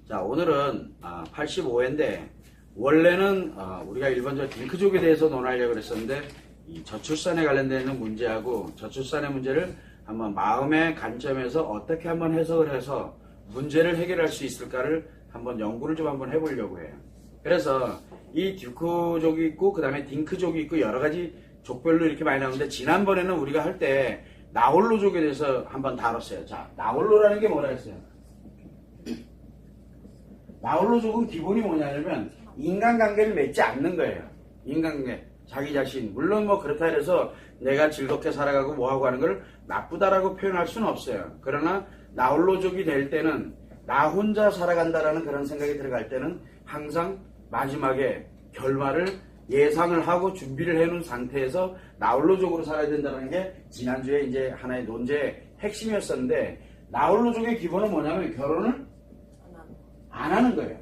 자, 오늘은 85회인데 원래는 우리가 일반적으로 딩크족에 대해서 논하려고 그랬었는데 이 저출산에 관련되는 문제하고 저출산의 문제를 한번 마음의 관점에서 어떻게 한번 해석을 해서 문제를 해결할 수 있을까를 한번 연구를 좀 한번 해보려고 해요. 그래서 이 듀크족이 있고 그 다음에 딩크족이 있고 여러 가지 족별로 이렇게 많이 나오는데 지난번에는 우리가 할 때 나홀로족에 대해서 한번 다뤘어요. 자, 나홀로라는 게 뭐라 했어요? 나홀로족은 기본이 뭐냐면 인간관계를 맺지 않는 거예요. 인간관계. 자기 자신. 물론 뭐 그렇다 해서 내가 즐겁게 살아가고 뭐하고 하는 걸 나쁘다라고 표현할 수는 없어요. 그러나 나홀로족이 될 때는 나 혼자 살아간다라는 그런 생각이 들어갈 때는 항상 마지막에 결말을 예상을 하고 준비를 해놓은 상태에서 나홀로족으로 살아야 된다는 게 지난주에 이제 하나의 논제의 핵심이었었는데 나홀로족의 기본은 뭐냐면 결혼을 안 하는 거예요.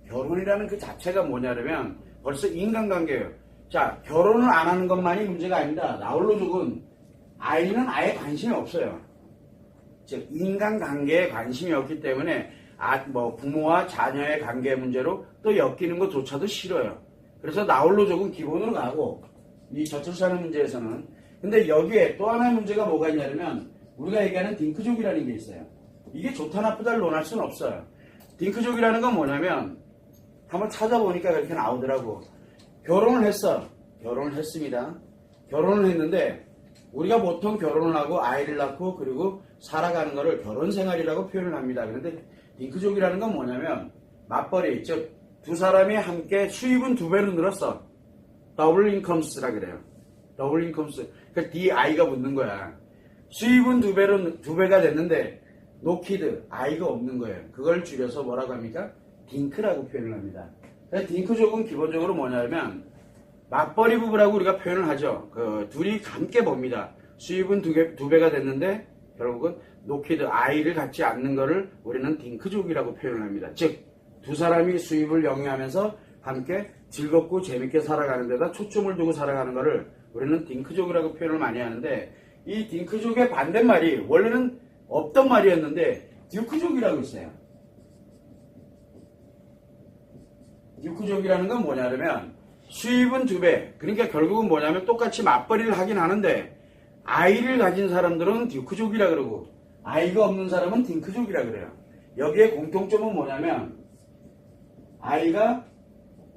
결혼이라는 그 자체가 뭐냐면 벌써 인간관계예요. 자, 결혼을 안 하는 것만이 문제가 아니다. 나홀로족은 아이는 아예 관심이 없어요. 즉 인간관계에 관심이 없기 때문에 부모와 자녀의 관계 문제로 또 엮이는 것조차도 싫어요. 그래서 나홀로족은 기본으로 가고 이 저출산의 문제에서는 근데 여기에 또 하나의 문제가 뭐가 있냐면 우리가 얘기하는 딩크족이라는 게 있어요. 이게 좋다 나쁘다를 논할 수는 없어요. 딩크족이라는 건 뭐냐면 한번 찾아보니까 그렇게 나오더라고. 결혼을 했어. 결혼을 했습니다. 결혼을 했는데 우리가 보통 결혼을 하고 아이를 낳고 그리고 살아가는 거를 결혼생활이라고 표현을 합니다. 그런데 딩크족이라는 건 뭐냐면 맞벌이, 즉 두 사람이 함께 수입은 2배로 늘었어. 더블 인컴스라 그래요. 더블 인컴스. 그러니까 DI가 붙는 거야. 수입은 2배가 됐는데 노키드, 아이가 없는 거예요. 그걸 줄여서 뭐라고 합니까? 딩크라고 표현을 합니다. 딩크족은 기본적으로 뭐냐면 맞벌이 부부라고 우리가 표현을 하죠. 둘이 함께 봅니다. 수입은 2배가 됐는데 결국은 노키드, 아이를 갖지 않는 거를 우리는 딩크족이라고 표현을 합니다. 즉 두 사람이 수입을 영위하면서 함께 즐겁고 재밌게 살아가는 데다 초점을 두고 살아가는 거를 우리는 딩크족이라고 표현을 많이 하는데 이 딩크족의 반대말이 원래는 없던 말이었는데 듀크족이라고 있어요. 듀크족이라는 건 뭐냐면 수입은 2배. 그러니까 결국은 뭐냐면 똑같이 맞벌이를 하긴 하는데 아이를 가진 사람들은 듀크족이라 그러고 아이가 없는 사람은 딩크족이라 그래요. 여기에 공통점은 뭐냐면 아이가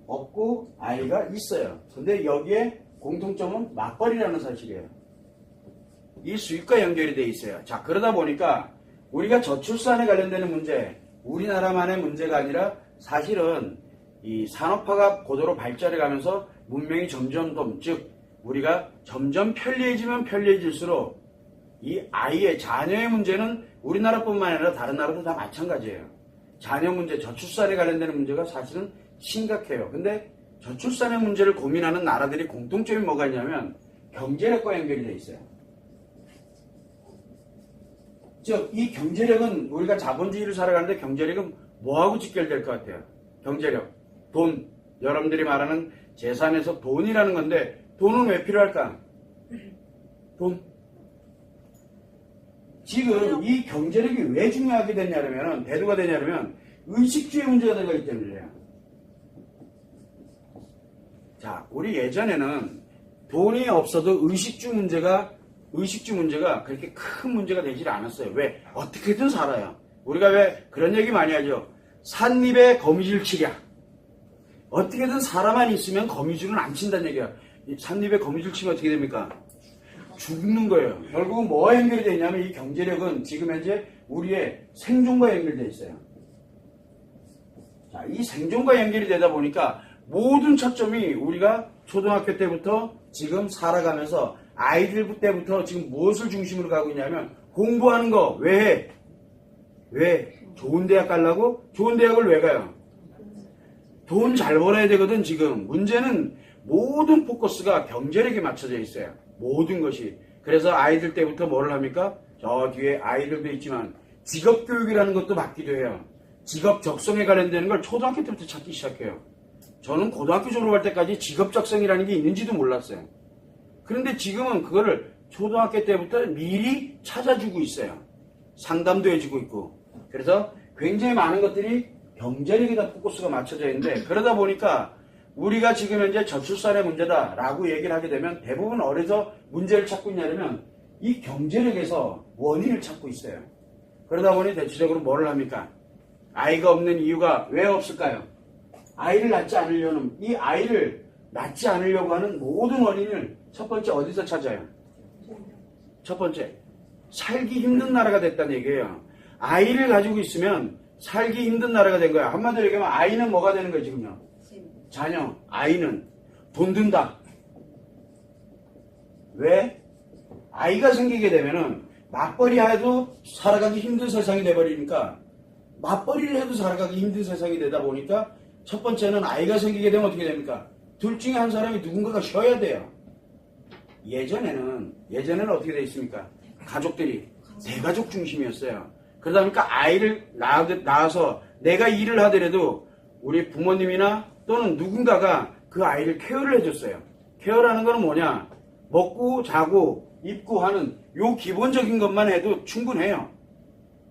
없고 아이가 있어요. 근데 여기에 공통점은 맞벌이라는 사실이에요. 이 수입과 연결이 돼 있어요. 자, 그러다 보니까 우리가 저출산에 관련되는 문제, 우리나라만의 문제가 아니라 사실은 이 산업화가 고도로 발전해 가면서 문명이 점점 더, 즉 우리가 점점 편리해지면 편리해질수록 이 아이의 자녀의 문제는 우리나라뿐만 아니라 다른 나라도 다 마찬가지예요. 자녀 문제, 저출산에 관련되는 문제가 사실은 심각해요. 근데 저출산의 문제를 고민하는 나라들이 공통점이 뭐가 있냐면 경제력과 연결이 돼 있어요. 즉, 이 경제력은 우리가 자본주의를 살아가는데 경제력은 뭐하고 직결될 것 같아요? 경제력, 돈, 여러분들이 말하는 재산에서 돈이라는 건데 돈은 왜 필요할까? 돈. 지금 이 경제력이 왜 중요하게 되냐면 대두가 되냐면 의식주의 문제가 되기 때문이에요. 자, 우리 예전에는 돈이 없어도 의식주 문제가 그렇게 큰 문제가 되질 않았어요. 왜? 어떻게든 살아요. 우리가 왜 그런 얘기 많이 하죠. 산입에 거미줄 치랴. 어떻게든 사람만 있으면 거미줄은 안 친다는 얘기야. 산입에 거미줄 치면 어떻게 됩니까? 죽는 거예요. 결국은 뭐와 연결이 되어 있냐면 이 경제력은 지금 현재 우리의 생존과 연결되어 있어요. 자, 이 생존과 연결이 되다 보니까 모든 초점이 우리가 초등학교 때부터 지금 살아가면서 아이들 때부터 지금 무엇을 중심으로 가고 있냐면 공부하는 거. 왜 해? 왜? 좋은 대학 가려고? 좋은 대학을 왜 가요? 돈 잘 벌어야 되거든. 지금 문제는 모든 포커스가 경제력에 맞춰져 있어요. 모든 것이. 그래서 아이들 때부터 뭐를 합니까? 저 뒤에 아이들도 있지만 직업교육이라는 것도 받기도 해요. 직업 적성에 관련되는 걸 초등학교 때부터 찾기 시작해요. 저는 고등학교 졸업할 때까지 직업 적성이라는 게 있는지도 몰랐어요. 그런데 지금은 그거를 초등학교 때부터 미리 찾아주고 있어요. 상담도 해주고 있고. 그래서 굉장히 많은 것들이 경제력에 다 포커스가 맞춰져 있는데, 그러다 보니까 우리가 지금 현재 저출산의 문제다라고 얘기를 하게 되면 대부분 어디서 문제를 찾고 있냐면 이 경제력에서 원인을 찾고 있어요. 그러다 보니 대체적으로 뭐를 합니까? 아이가 없는 이유가 왜 없을까요? 아이를 낳지 않으려는, 이 아이를 낳지 않으려고 하는 모든 원인을 첫 번째 어디서 찾아요? 첫 번째, 살기 힘든 나라가 됐다는 얘기예요. 아이를 가지고 있으면 살기 힘든 나라가 된 거야. 한마디로 얘기하면 아이는 뭐가 되는 거예요, 지금요? 자녀, 아이는 돈 든다. 왜? 아이가 생기게 되면은 맞벌이 해도 살아가기 힘든 세상이 돼버리니까, 맞벌이를 해도 살아가기 힘든 세상이 되다 보니까 첫 번째는 아이가 생기게 되면 어떻게 됩니까? 둘 중에 한 사람이 누군가가 쉬어야 돼요. 예전에는 어떻게 돼 있습니까? 가족들이 대가족 중심이었어요. 그러다 보니까 아이를 낳아서 내가 일을 하더라도 우리 부모님이나 또는 누군가가 그 아이를 케어를 해줬어요. 케어라는 건 뭐냐? 먹고 자고 입고 하는 요 기본적인 것만 해도 충분해요.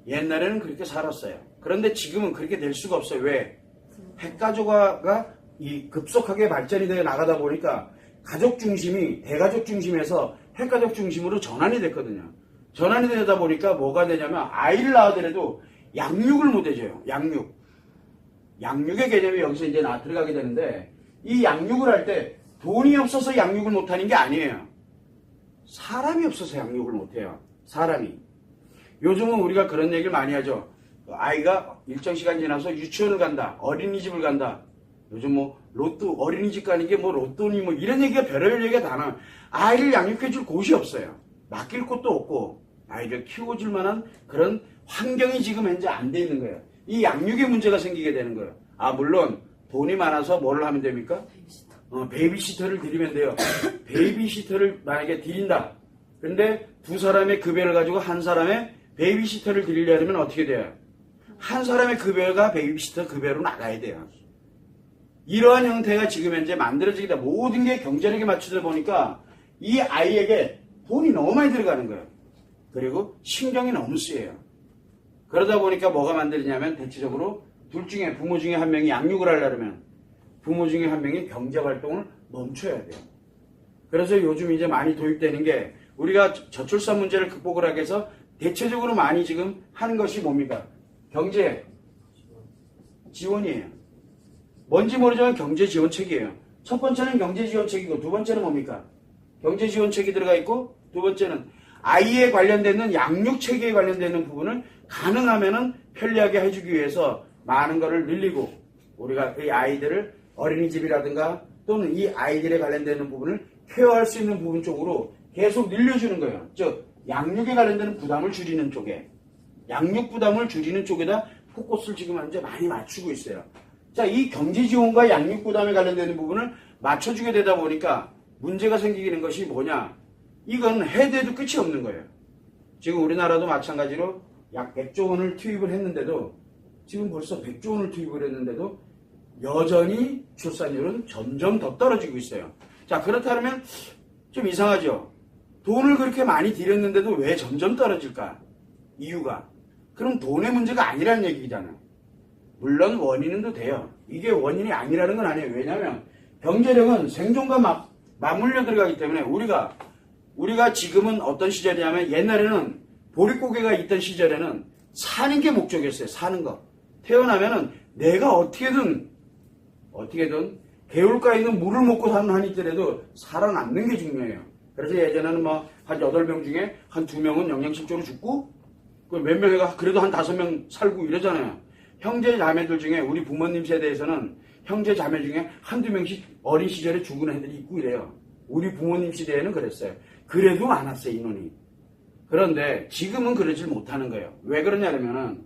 옛날에는 그렇게 살았어요. 그런데 지금은 그렇게 될 수가 없어요. 왜? 핵가족화가 급속하게 발전이 되어 나가다 보니까 가족 중심이 대가족 중심에서 핵가족 중심으로 전환이 됐거든요. 전환이 되다 보니까 뭐가 되냐면 아이를 낳아더라도 양육을 못 해줘요. 양육의 개념이 여기서 이제 들어가게 되는데, 이 양육을 할 때 돈이 없어서 양육을 못하는 게 아니에요. 사람이 없어서 양육을 못해요. 사람이. 요즘은 우리가 그런 얘기를 많이 하죠. 아이가 일정 시간 지나서 유치원을 간다, 어린이집을 간다. 요즘 뭐 로또, 어린이집 가는 게 뭐 로또니 뭐 이런 얘기가 별의별 얘기가 다 나와요. 아이를 양육해 줄 곳이 없어요. 맡길 곳도 없고 아이를 키워줄 만한 그런 환경이 지금 현재 안 돼 있는 거예요. 이 양육의 문제가 생기게 되는 거예요. 물론 돈이 많아서 뭘 하면 됩니까? 베이비시터를 드리면 돼요. 베이비시터를 만약에 드린다. 근데 두 사람의 급여를 가지고 한 사람의 베이비시터를 드리려면 어떻게 돼요? 한 사람의 급여가 베이비시터 급여로 나가야 돼요. 이러한 형태가 지금 현재 만들어지게 돼. 모든 게 경제력에 맞추다 보니까 이 아이에게 돈이 너무 많이 들어가는 거예요. 그리고 신경이 너무 쓰여요. 그러다 보니까 뭐가 만들냐면 대체적으로 부모 중에 한 명이 양육을 하려면 부모 중에 한 명이 경제활동을 멈춰야 돼요. 그래서 요즘 이제 많이 도입되는 게, 우리가 저출산 문제를 극복을 하기 위해서 대체적으로 많이 지금 하는 것이 뭡니까? 경제 지원이에요. 뭔지 모르지만 경제 지원책이에요. 첫 번째는 경제 지원책이고 두 번째는 뭡니까? 경제 지원책이 들어가 있고, 두 번째는 아이에 관련되는 양육 체계에 관련되는 부분을 가능하면은 편리하게 해주기 위해서 많은 거를 늘리고, 우리가 이 아이들을 어린이집이라든가 또는 이 아이들에 관련되는 부분을 케어할 수 있는 부분 쪽으로 계속 늘려주는 거예요. 즉 양육에 관련되는 부담을 줄이는 쪽에, 양육 부담을 줄이는 쪽에다 포커스를 지금 현재 많이 맞추고 있어요. 자, 이 경제 지원과 양육 부담에 관련되는 부분을 맞춰주게 되다 보니까 문제가 생기는 것이 뭐냐? 이건 해대도 끝이 없는 거예요. 지금 우리나라도 마찬가지로 약 100조 원을 투입을 했는데도, 지금 벌써 100조 원을 투입을 했는데도 여전히 출산율은 점점 더 떨어지고 있어요. 자, 그렇다면 좀 이상하죠? 돈을 그렇게 많이 들였는데도 왜 점점 떨어질까? 이유가. 그럼 돈의 문제가 아니라는 얘기잖아요. 물론 원인은 또 돼요. 이게 원인이 아니라는 건 아니에요. 왜냐하면 경제력은 생존과 맞물려 들어가기 때문에, 우리가 지금은 어떤 시절이냐면, 옛날에는 보릿고개가 있던 시절에는 사는 게 목적이었어요. 사는 거. 태어나면은 내가 어떻게든 개울가에 있는 물을 먹고 사는 한이 있더라도 살아남는 게 중요해요. 그래서 예전에는 뭐 한 8명 중에 한 2명은 영양실조로 죽고, 몇 명이가 그래도 한 5명 살고 이러잖아요. 형제 자매들 중에, 우리 부모님 세대에서는 형제 자매 중에 한두 명씩 어린 시절에 죽은 애들이 있고 이래요. 우리 부모님 시대에는 그랬어요. 그래도 많았어요, 인원이. 그런데 지금은 그러질 못하는 거예요. 왜 그러냐면은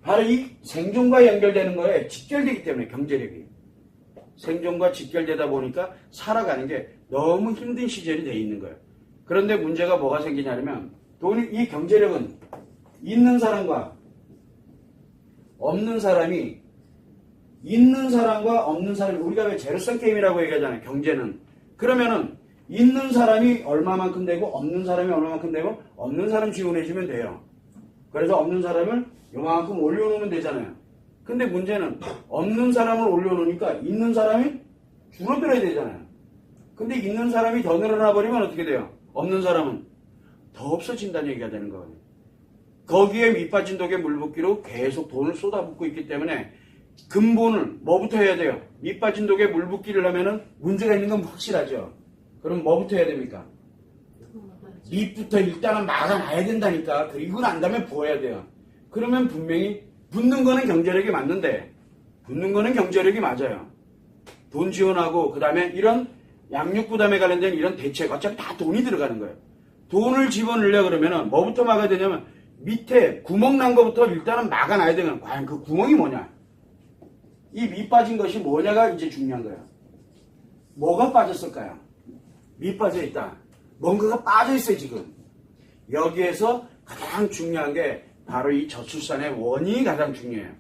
바로 이 생존과 연결되는 거에 직결되기 때문에, 경제력이. 생존과 직결되다 보니까 살아가는 게 너무 힘든 시절이 돼 있는 거예요. 그런데 문제가 뭐가 생기냐면, 이 경제력은 있는 사람과 없는 사람이, 있는 사람과 없는 사람이, 우리가 왜 제로섬 게임이라고 얘기하잖아요, 경제는. 그러면은 있는 사람이 얼마만큼 되고 없는 사람이 얼마만큼 되고, 없는 사람 지원해주면 돼요. 그래서 없는 사람을 요만큼 올려놓으면 되잖아요. 근데 문제는 없는 사람을 올려놓으니까 있는 사람이 줄어들어야 되잖아요. 근데 있는 사람이 더 늘어나 버리면 어떻게 돼요? 없는 사람은 더 없어진다는 얘기가 되는 거예요. 거기에 밑빠진 독에 물 붓기로 계속 돈을 쏟아붓고 있기 때문에 근본을 뭐부터 해야 돼요? 밑빠진 독에 물 붓기를 하면은 문제가 있는 건 확실하죠. 그럼 뭐부터 해야 됩니까? 밑부터 일단은 막아놔야 된다니까. 그리고 난 다음에 부어야 돼요. 그러면 분명히 붓는 거는 경제력이 맞는데 붓는 거는 경제력이 맞아요. 돈 지원하고 그 다음에 이런 양육 부담에 관련된 이런 대책 어차피 다 돈이 들어가는 거예요. 돈을 집어넣으려 그러면은 뭐부터 막아야 되냐면 밑에 구멍 난 거부터 일단은 막아놔야 되면 과연 그 구멍이 뭐냐? 이 밑 빠진 것이 뭐냐가 이제 중요한 거예요. 뭐가 빠졌을까요? 밑 빠져 있다. 뭔가가 빠져 있어요 지금. 여기에서 가장 중요한 게 바로 이 저출산의 원인이 가장 중요해요.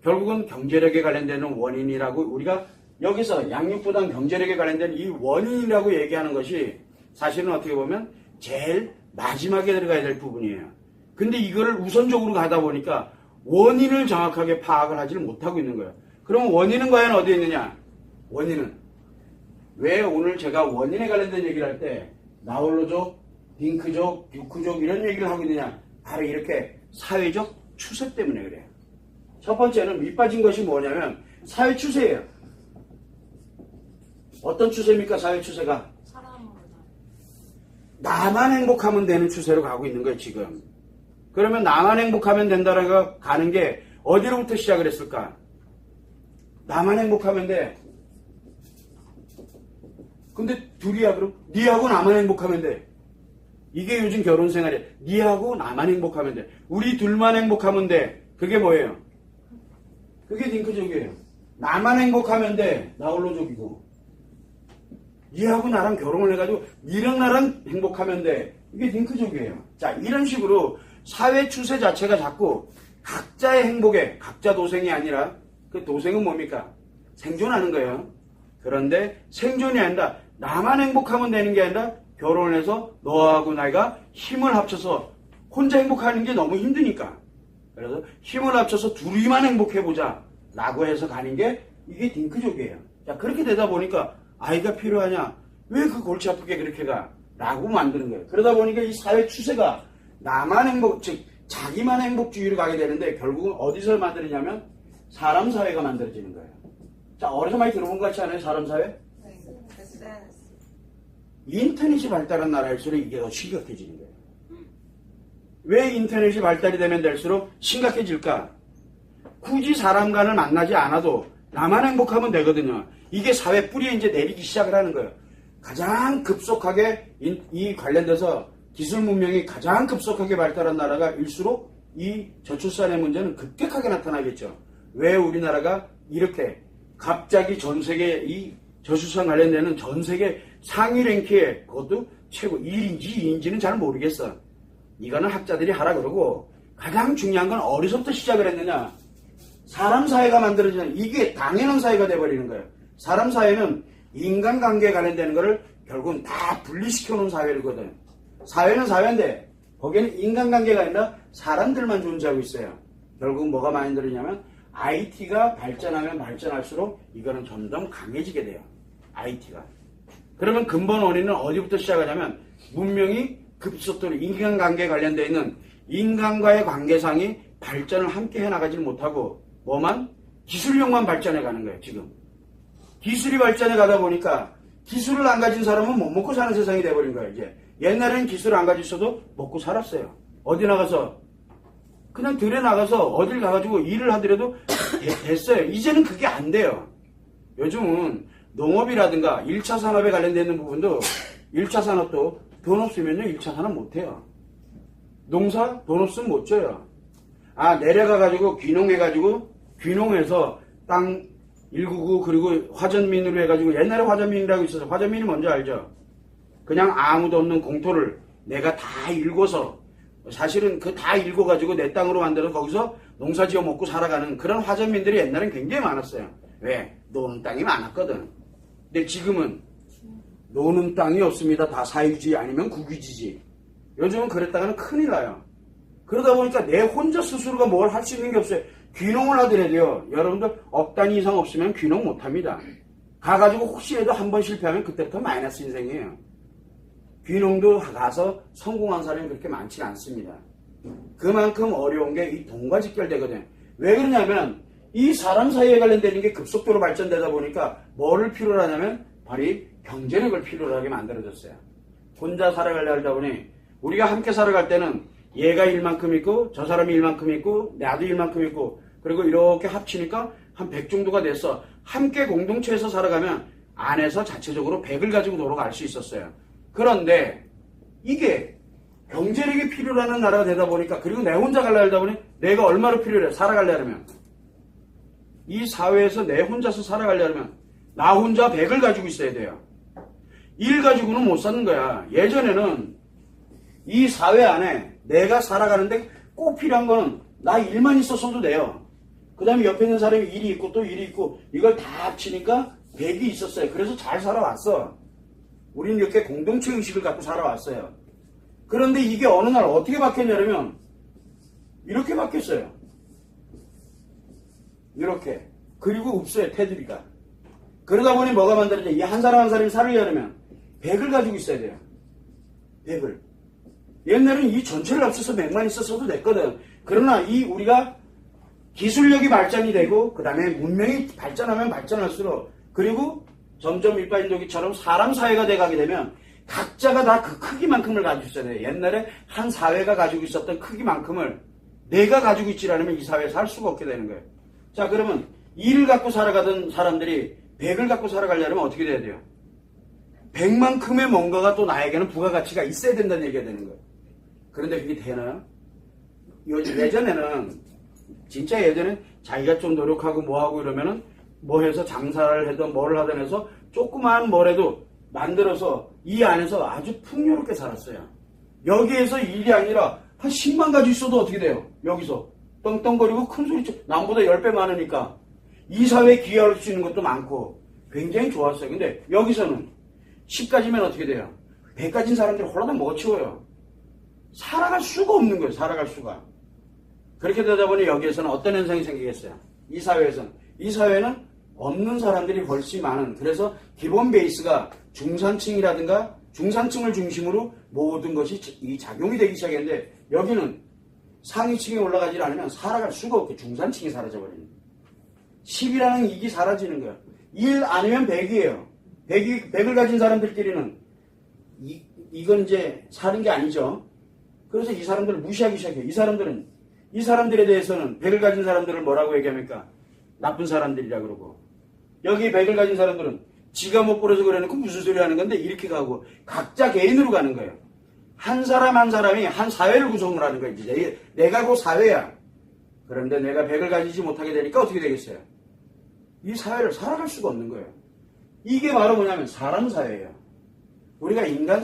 결국은 경제력에 관련되는 원인이라고 우리가 여기서 양육부담 경제력에 관련된 이 원인이라고 얘기하는 것이 사실은 어떻게 보면 제일 마지막에 들어가야 될 부분이에요. 근데 이거를 우선적으로 가다 보니까 원인을 정확하게 파악을 하지를 못하고 있는 거예요. 그럼 원인은 과연 어디에 있느냐? 원인은 왜 오늘 제가 원인에 관련된 얘기를 할 때 나홀로족, 딩크족, 듀크족 이런 얘기를 하고 있느냐? 바로 이렇게 사회적 추세 때문에 그래요. 첫 번째는 밑빠진 것이 뭐냐면 사회 추세예요. 어떤 추세입니까? 사회 추세가? 나만 행복하면 되는 추세로 가고 있는 거예요 지금. 그러면 나만 행복하면 된다라고 가는 게 어디로부터 시작을 했을까? 나만 행복하면 돼. 근데 둘이야 그럼? 니하고 나만 행복하면 돼. 이게 요즘 결혼 생활이야. 니하고 나만 행복하면 돼. 우리 둘만 행복하면 돼. 그게 뭐예요? 그게 딩크족이에요. 나만 행복하면 돼. 나홀로족이고. 니하고 나랑 결혼을 해가지고 니랑 나랑 행복하면 돼. 이게 딩크족이에요. 자, 이런 식으로 사회 추세 자체가 자꾸 각자의 행복에 각자 도생이 아니라 그 도생은 뭡니까? 생존하는 거예요. 그런데 생존이 아니라 나만 행복하면 되는 게 아니라 결혼을 해서 너하고 나가 힘을 합쳐서 혼자 행복하는 게 너무 힘드니까 그래서 힘을 합쳐서 둘이만 행복해보자 라고 해서 가는 게 이게 딩크족이에요. 자, 그렇게 되다 보니까 아이가 필요하냐? 왜 그 골치 아프게 그렇게 가? 라고 만드는 거예요. 그러다 보니까 이 사회 추세가 나만 행복, 즉 자기만 행복주의로 가게 되는데 결국은 어디서 만들어지냐면 사람 사회가 만들어지는 거예요. 자, 어디서 많이 들어본 것 같지 않아요? 사람 사회? 인터넷이 발달한 나라일수록 이게 더 심각해지는 거예요. 왜 인터넷이 발달이 되면 될수록 심각해질까? 굳이 사람간을 만나지 않아도 나만 행복하면 되거든요. 이게 사회 뿌리에 이제 내리기 시작을 하는 거예요. 가장 급속하게 이 관련돼서 기술 문명이 가장 급속하게 발달한 나라가 일수록 이 저출산의 문제는 급격하게 나타나겠죠. 왜 우리나라가 이렇게 갑자기 전 세계 이 저출산 관련되는 전 세계 상위 랭크에 그것도 최고 1인지 2인지는 잘 모르겠어. 이거는 학자들이 하라 그러고 가장 중요한 건 어디서부터 시작을 했느냐. 사람 사회가 만들어지는 이게 당연한 사회가 돼버리는 거예요. 사람 사회는 인간관계에 관련되는 거를 결국은 다 분리시켜 놓은 사회거든. 사회는 사회인데 거기에는 인간관계가 아니라 사람들만 존재하고 있어요. 결국 뭐가 만들어지냐면 IT가 발전하면 발전할수록 이거는 점점 강해지게 돼요. IT가. 그러면 근본 원인은 어디부터 시작하냐면 문명이 급속도로 인간관계에 관련되어 있는 인간과의 관계상이 발전을 함께 해나가지 못하고 뭐만? 기술력만 발전해 가는 거예요. 지금. 기술이 발전해 가다 보니까 기술을 안 가진 사람은 못 먹고 사는 세상이 돼버린 거예요. 이제 옛날에는 기술을 안 가지고 있어도 먹고 살았어요. 어디 나가서 그냥 들에 나가서 어딜 가가지고 일을 하더라도 됐어요. 이제는 그게 안 돼요. 요즘은 농업이라든가 1차 산업에 관련되는 부분도 1차 산업도 돈 없으면요 1차 산업 못해요. 농사 돈 없으면 못 져요. 아, 내려가가지고 귀농해가지고 귀농해서 땅 199 그리고 화전민으로 해가지고 옛날에 화전민이라고 있어서 화전민이 뭔지 알죠? 그냥 아무도 없는 공토를 내가 다 읽어서 사실은 그 다 읽어가지고 내 땅으로 만들어서 거기서 농사 지어 먹고 살아가는 그런 화전민들이 옛날엔 굉장히 많았어요. 왜? 노는 땅이 많았거든. 근데 지금은 노는 땅이 없습니다. 다 사유지 아니면 국유지지. 요즘은 그랬다가는 큰일 나요. 그러다 보니까 내 혼자 스스로가 뭘 할 수 있는 게 없어요. 귀농을 하더라도요. 여러분들 억 단위 이상 없으면 귀농 못합니다. 가가지고 혹시라도 한 번 실패하면 그때부터 마이너스 인생이에요. 귀농도 가서 성공한 사람이 그렇게 많지 않습니다. 그만큼 어려운 게 이 돈과 직결되거든요. 왜 그러냐면 이 사람 사이에 관련되는 게 급속도로 발전되다 보니까 뭐를 필요로 하냐면 바로 이 경제력을 필요로 하게 만들어졌어요. 혼자 살아가려다 보니 우리가 함께 살아갈 때는 얘가 일만큼 있고 저 사람이 일만큼 있고 나도 일만큼 있고 그리고 이렇게 합치니까 한 100 정도가 됐어. 함께 공동체에서 살아가면 안에서 자체적으로 100을 가지고 돌아갈 수 있었어요. 그런데 이게 경제력이 필요로 하는 나라가 되다 보니까 그리고 내 혼자 가려다 보니 내가 얼마로 필요해 살아가려면 이 사회에서 내 혼자서 살아가려면 나 혼자 100을 가지고 있어야 돼요. 일 가지고는 못 사는 거야. 예전에는 이 사회 안에 내가 살아가는데 꼭 필요한 거는 나 일만 있었어도 돼요. 그 다음에 옆에 있는 사람이 일이 있고 또 일이 있고 이걸 다 합치니까 100이 있었어요. 그래서 잘 살아왔어. 우리는 이렇게 공동체 의식을 갖고 살아왔어요. 그런데 이게 어느 날 어떻게 바뀌었냐면 이렇게 바뀌었어요. 이렇게. 그리고 없어요. 테두리가. 그러다 보니 뭐가 만들어져? 이 한 사람 한 사람이 살으려면 100을 가지고 있어야 돼요. 100을. 옛날에는 이 전체를 합쳐서 100만 있었어도 됐거든. 그러나 이 우리가 기술력이 발전이 되고 그 다음에 문명이 발전하면 발전할수록 그리고 점점 일반인도기처럼 사람 사회가 돼가게 되면 각자가 다 그 크기만큼을 가지고 있어야 돼요. 옛날에 한 사회가 가지고 있었던 크기만큼을 내가 가지고 있지 않으면 이 사회에 살 수가 없게 되는 거예요. 자, 그러면 1을 갖고 살아가던 사람들이 100을 갖고 살아가려면 어떻게 돼야 돼요? 100만큼의 뭔가가 또 나에게는 부가가치가 있어야 된다는 얘기가 되는 거예요. 그런데 그게 되나요? 예전에는 진짜 예전에 자기가 좀 노력하고 뭐하고 이러면은 뭐 해서 장사를 해도 뭐를 하든 해서 조그마한 뭐라도 만들어서 이 안에서 아주 풍요롭게 살았어요. 여기에서 일이 아니라 한 10만 가지 있어도 어떻게 돼요? 여기서 떵떵거리고 큰 소리 쳐 남보다 10배 많으니까 이 사회에 기여할 수 있는 것도 많고 굉장히 좋았어요. 근데 여기서는 10가지면 어떻게 돼요? 100가지인 사람들이 홀라당 먹어치워요. 살아갈 수가 없는 거예요. 살아갈 수가. 그렇게 되다 보니 여기에서는 어떤 현상이 생기겠어요? 이 사회에서는. 이 사회는 없는 사람들이 훨씬 많은, 그래서 기본 베이스가 중산층이라든가 중산층을 중심으로 모든 것이 이 작용이 되기 시작했는데 여기는 상위층에 올라가지 않으면 살아갈 수가 없게 중산층이 사라져버리는 거예요. 10이라는 이익이 사라지는 거예요. 1 아니면 100이에요. 100을 가진 사람들끼리는 이건 이제 사는 게 아니죠. 그래서 이 사람들을 무시하기 시작해요. 이 사람들에 대해서는 100을 가진 사람들을 뭐라고 얘기합니까? 나쁜 사람들이라 그러고, 여기 100을 가진 사람들은 지가 못 벌어서 그래놓고 무슨 소리 하는 건데 이렇게 가고 각자 개인으로 가는 거예요. 한 사람 한 사람이 한 사회를 구성을 하는 거예요. 내가 그 사회야. 그런데 내가 100을 가지지 못하게 되니까 어떻게 되겠어요? 이 사회를 살아갈 수가 없는 거예요. 이게 바로 뭐냐면 사람 사회예요. 우리가 인간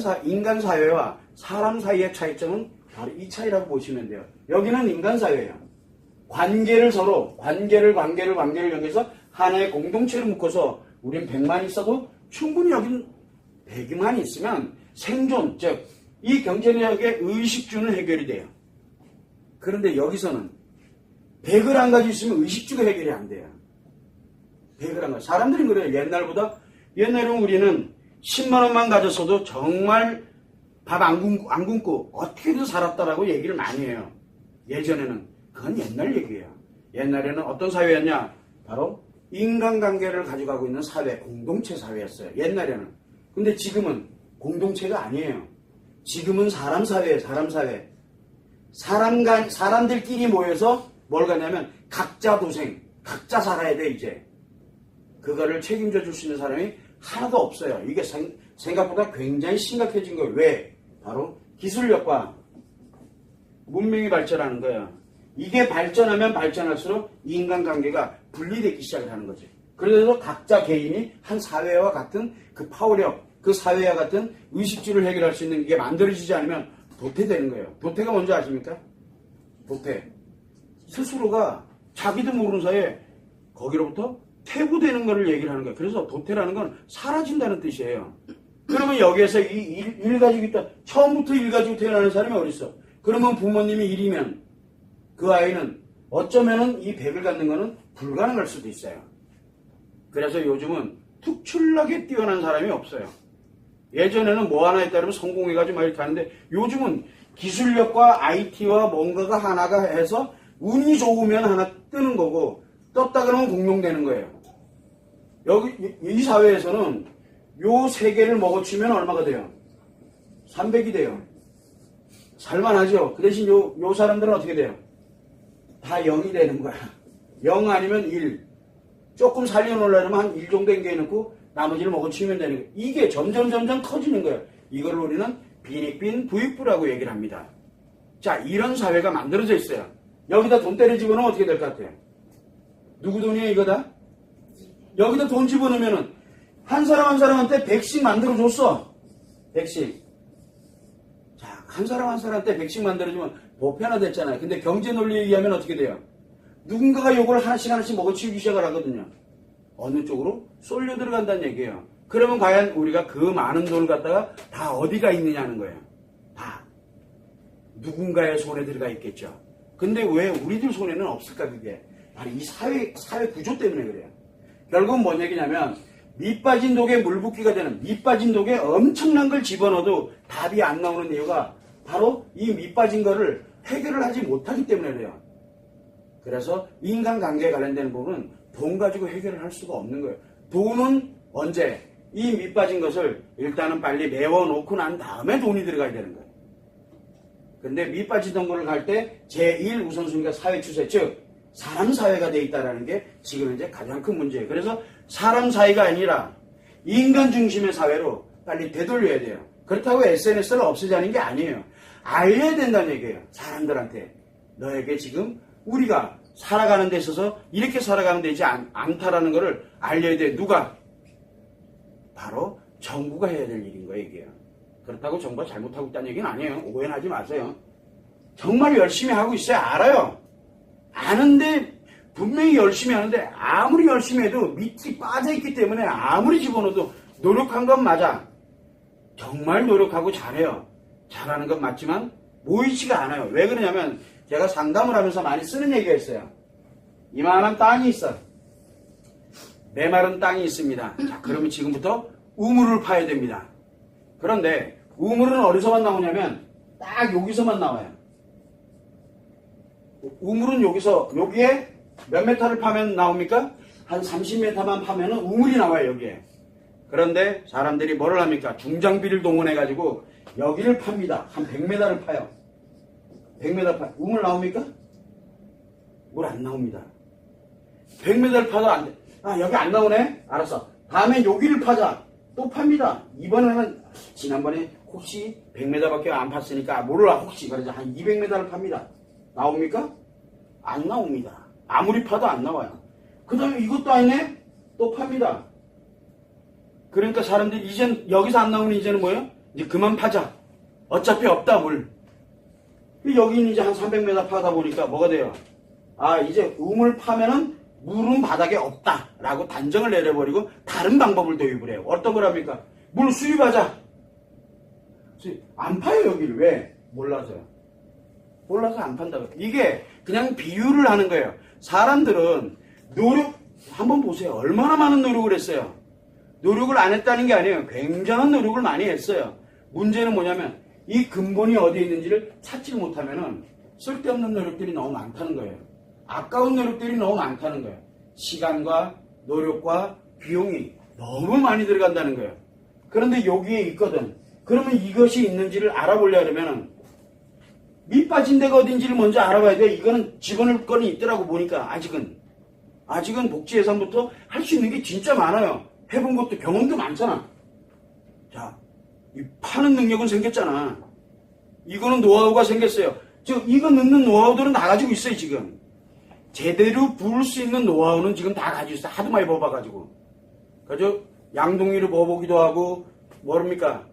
사회와 사람 사이의 차이점은 바로 이 차이라고 보시면 돼요. 여기는 인간 사회예요. 관계를 연결해서 하나의 공동체를 묶어서 우린 100만 있어도 충분히 여긴 100만 있으면 생존, 즉 이 경제력의 의식주는 해결이 돼요. 그런데 여기서는 100을 안 가지고 있으면 의식주가 해결이 안 돼요. 100을 안 가지고. 사람들이 그래요. 옛날에는 우리는 10만 원만 가졌어도 정말 밥 안 굶고 어떻게든 살았다라고 얘기를 많이 해요. 예전에는. 그건 옛날 얘기예요. 옛날에는 어떤 사회였냐? 바로 인간관계를 가져가고 있는 사회, 공동체 사회였어요. 옛날에는. 근데 지금은 공동체가 아니에요. 지금은 사람 사회예요. 사람 사회. 사람들끼리 모여서 뭘 가냐면 각자 도생, 각자 살아야 돼 이제. 그거를 책임져 줄 수 있는 사람이 하나도 없어요. 이게 생각보다 굉장히 심각해진 거예요. 왜? 바로 기술력과 문명이 발전하는 거예요. 이게 발전하면 발전할수록 인간관계가 분리되기 시작을 하는 거죠. 그래서 각자 개인이 한 사회와 같은 그 파워력, 그 사회와 같은 의식주를 해결할 수 있는 게 만들어지지 않으면 도태되는 거예요. 도태가 뭔지 아십니까? 도태. 스스로가 자기도 모르는 사이에 거기로부터 퇴보되는 것을 얘기를 하는 거예요. 그래서 도태라는 건 사라진다는 뜻이에요. 그러면 여기에서 일 가지고 있다. 처음부터 일 가지고 태어나는 사람이 어디 있어? 그러면 부모님이 일이면 그 아이는 어쩌면은 이 100을 갖는 거는 불가능할 수도 있어요. 그래서 요즘은 특출나게 뛰어난 사람이 없어요. 예전에는 뭐 하나 했다면 성공해가지고 막 이렇게 하는데 요즘은 기술력과 IT와 뭔가가 하나가 해서 운이 좋으면 하나 뜨는 거고 떴다 그러면 공룡되는 거예요. 여기 이 사회에서는 요 세 개를 먹어치면 얼마가 돼요? 300이 돼요. 살만하죠. 그 대신 요 사람들은 어떻게 돼요? 다 0이 되는 거야. 0 아니면 1. 조금 살려놓으려면 한 1 정도 땡겨놓고 나머지를 먹어치우면 되는 거예요. 이게 점점 커지는 거예요. 이걸 우리는 빈익빈 부익부라고 얘기를 합니다. 자, 이런 사회가 만들어져 있어요. 여기다 돈 때려 집어넣으면 어떻게 될 것 같아요? 누구 돈이에요, 이거다? 여기다 돈 집어넣으면은 한 사람 한 사람한테 100씩 만들어줬어. 100씩. 자, 한 사람 한 사람한테 100씩 만들어주면 보편화됐잖아요. 근데 경제 논리에 의하면 어떻게 돼요? 누군가가 요걸 하나씩 먹어치우기 시작을 하거든요. 어느 쪽으로? 쏠려 들어간다는 얘기예요. 그러면 과연 우리가 그 많은 돈을 갖다가 다 어디가 있느냐는 거예요. 다 누군가의 손에 들어가 있겠죠. 근데 왜 우리들 손에는 없을까 그게? 바로 이 사회 구조 때문에 그래요. 결국은 뭔 얘기냐면 밑 빠진 독에 물 붓기가 되는 밑 빠진 독에 엄청난 걸 집어넣어도 답이 안 나오는 이유가 바로 이 밑 빠진 거를 해결을 하지 못하기 때문에 그래요. 그래서 인간관계에 관련된 부분은 돈 가지고 해결을 할 수가 없는 거예요. 돈은 언제? 이 밑 빠진 것을 일단은 빨리 메워놓고 난 다음에 돈이 들어가야 되는 거예요. 근데 밑 빠지던 거를 갈 때 제1 우선순위가 사회추세, 즉 사람 사회가 돼 있다는 게 지금 이제 가장 큰 문제예요. 그래서 사람 사회가 아니라 인간 중심의 사회로 빨리 되돌려야 돼요. 그렇다고 SNS를 없애자는 게 아니에요. 알려야 된다는 얘기예요. 사람들한테. 너에게 지금 우리가 살아가는 데 있어서 이렇게 살아가면 되지 않다라는 것을 알려야 돼. 누가? 바로 정부가 해야 될 일인 거예요, 이게요. 그렇다고 정부가 잘못하고 있다는 얘기는 아니에요. 오해는 하지 마세요. 정말 열심히 하고 있어요. 알아요. 아는데 분명히 열심히 하는데 아무리 열심히 해도 밑이 빠져있기 때문에 아무리 집어넣어도 노력한 건 맞아. 정말 노력하고 잘해요. 잘하는 건 맞지만 모이지가 않아요. 왜 그러냐면 제가 상담을 하면서 많이 쓰는 얘기가 있어요. 이만한 땅이 있어. 메마른 땅이 있습니다. 자, 그러면 지금부터 우물을 파야 됩니다. 그런데 우물은 어디서만 나오냐면 딱 여기서만 나와요. 우물은 여기에 몇 메타를 파면 나옵니까? 한 30m만 파면은 우물이 나와요, 여기에. 그런데 사람들이 뭐를 합니까? 중장비를 동원해가지고 여기를 팝니다. 한 100m를 파요. 100m 파요. 우물 나옵니까? 물 안 나옵니다. 100m를 파도 안 돼. 아, 여기 안 나오네? 알았어. 다음에 여기를 파자. 또 팝니다. 이번에는 지난번에 혹시 100m밖에 안 팠으니까 몰라 혹시 그래서 한 200m를 팝니다. 나옵니까? 안 나옵니다. 아무리 파도 안 나와요. 그 다음에 이것도 아니네? 또 팝니다. 그러니까 사람들이 이젠 여기서 안 나오면 이제는 뭐예요? 이제 그만 파자. 어차피 없다 물. 여기는 이제 한 300m 파다 보니까 뭐가 돼요? 아, 이제 우물 파면은 물은 바닥에 없다라고 단정을 내려버리고 다른 방법을 도입을 해요. 어떤 거랍니까? 물 수입하자. 안 파요 여기를. 왜? 몰라서요. 몰라서 안 판다고. 이게 그냥 비유를 하는 거예요. 사람들은 노력 한번 보세요. 얼마나 많은 노력을 했어요. 노력을 안 했다는 게 아니에요. 굉장한 노력을 많이 했어요. 문제는 뭐냐면 이 근본이 어디에 있는지를 찾지 못하면은 쓸데없는 노력들이 너무 많다는 거예요. 아까운 노력들이 너무 많다는 거예요. 시간과 노력과 비용이 너무 많이 들어간다는 거예요. 그런데 여기에 있거든. 그러면 이것이 있는지를 알아보려면 밑 빠진 데가 어딘지를 먼저 알아봐야 돼. 이거는 집어넣을 건이 있더라고 보니까 아직은 복지 예산부터 할 수 있는 게 진짜 많아요. 해본 것도 경험도 많잖아. 자, 이 파는 능력은 생겼잖아. 이거는 노하우가 생겼어요. 즉 이거 넣는 노하우들은 다 가지고 있어요 지금. 제대로 부을 수 있는 노하우는 지금 다 가지고 있어요. 하도 많이 뽑아가지고. 그죠? 양동이를 뽑아보기도 하고 뭐랍니까?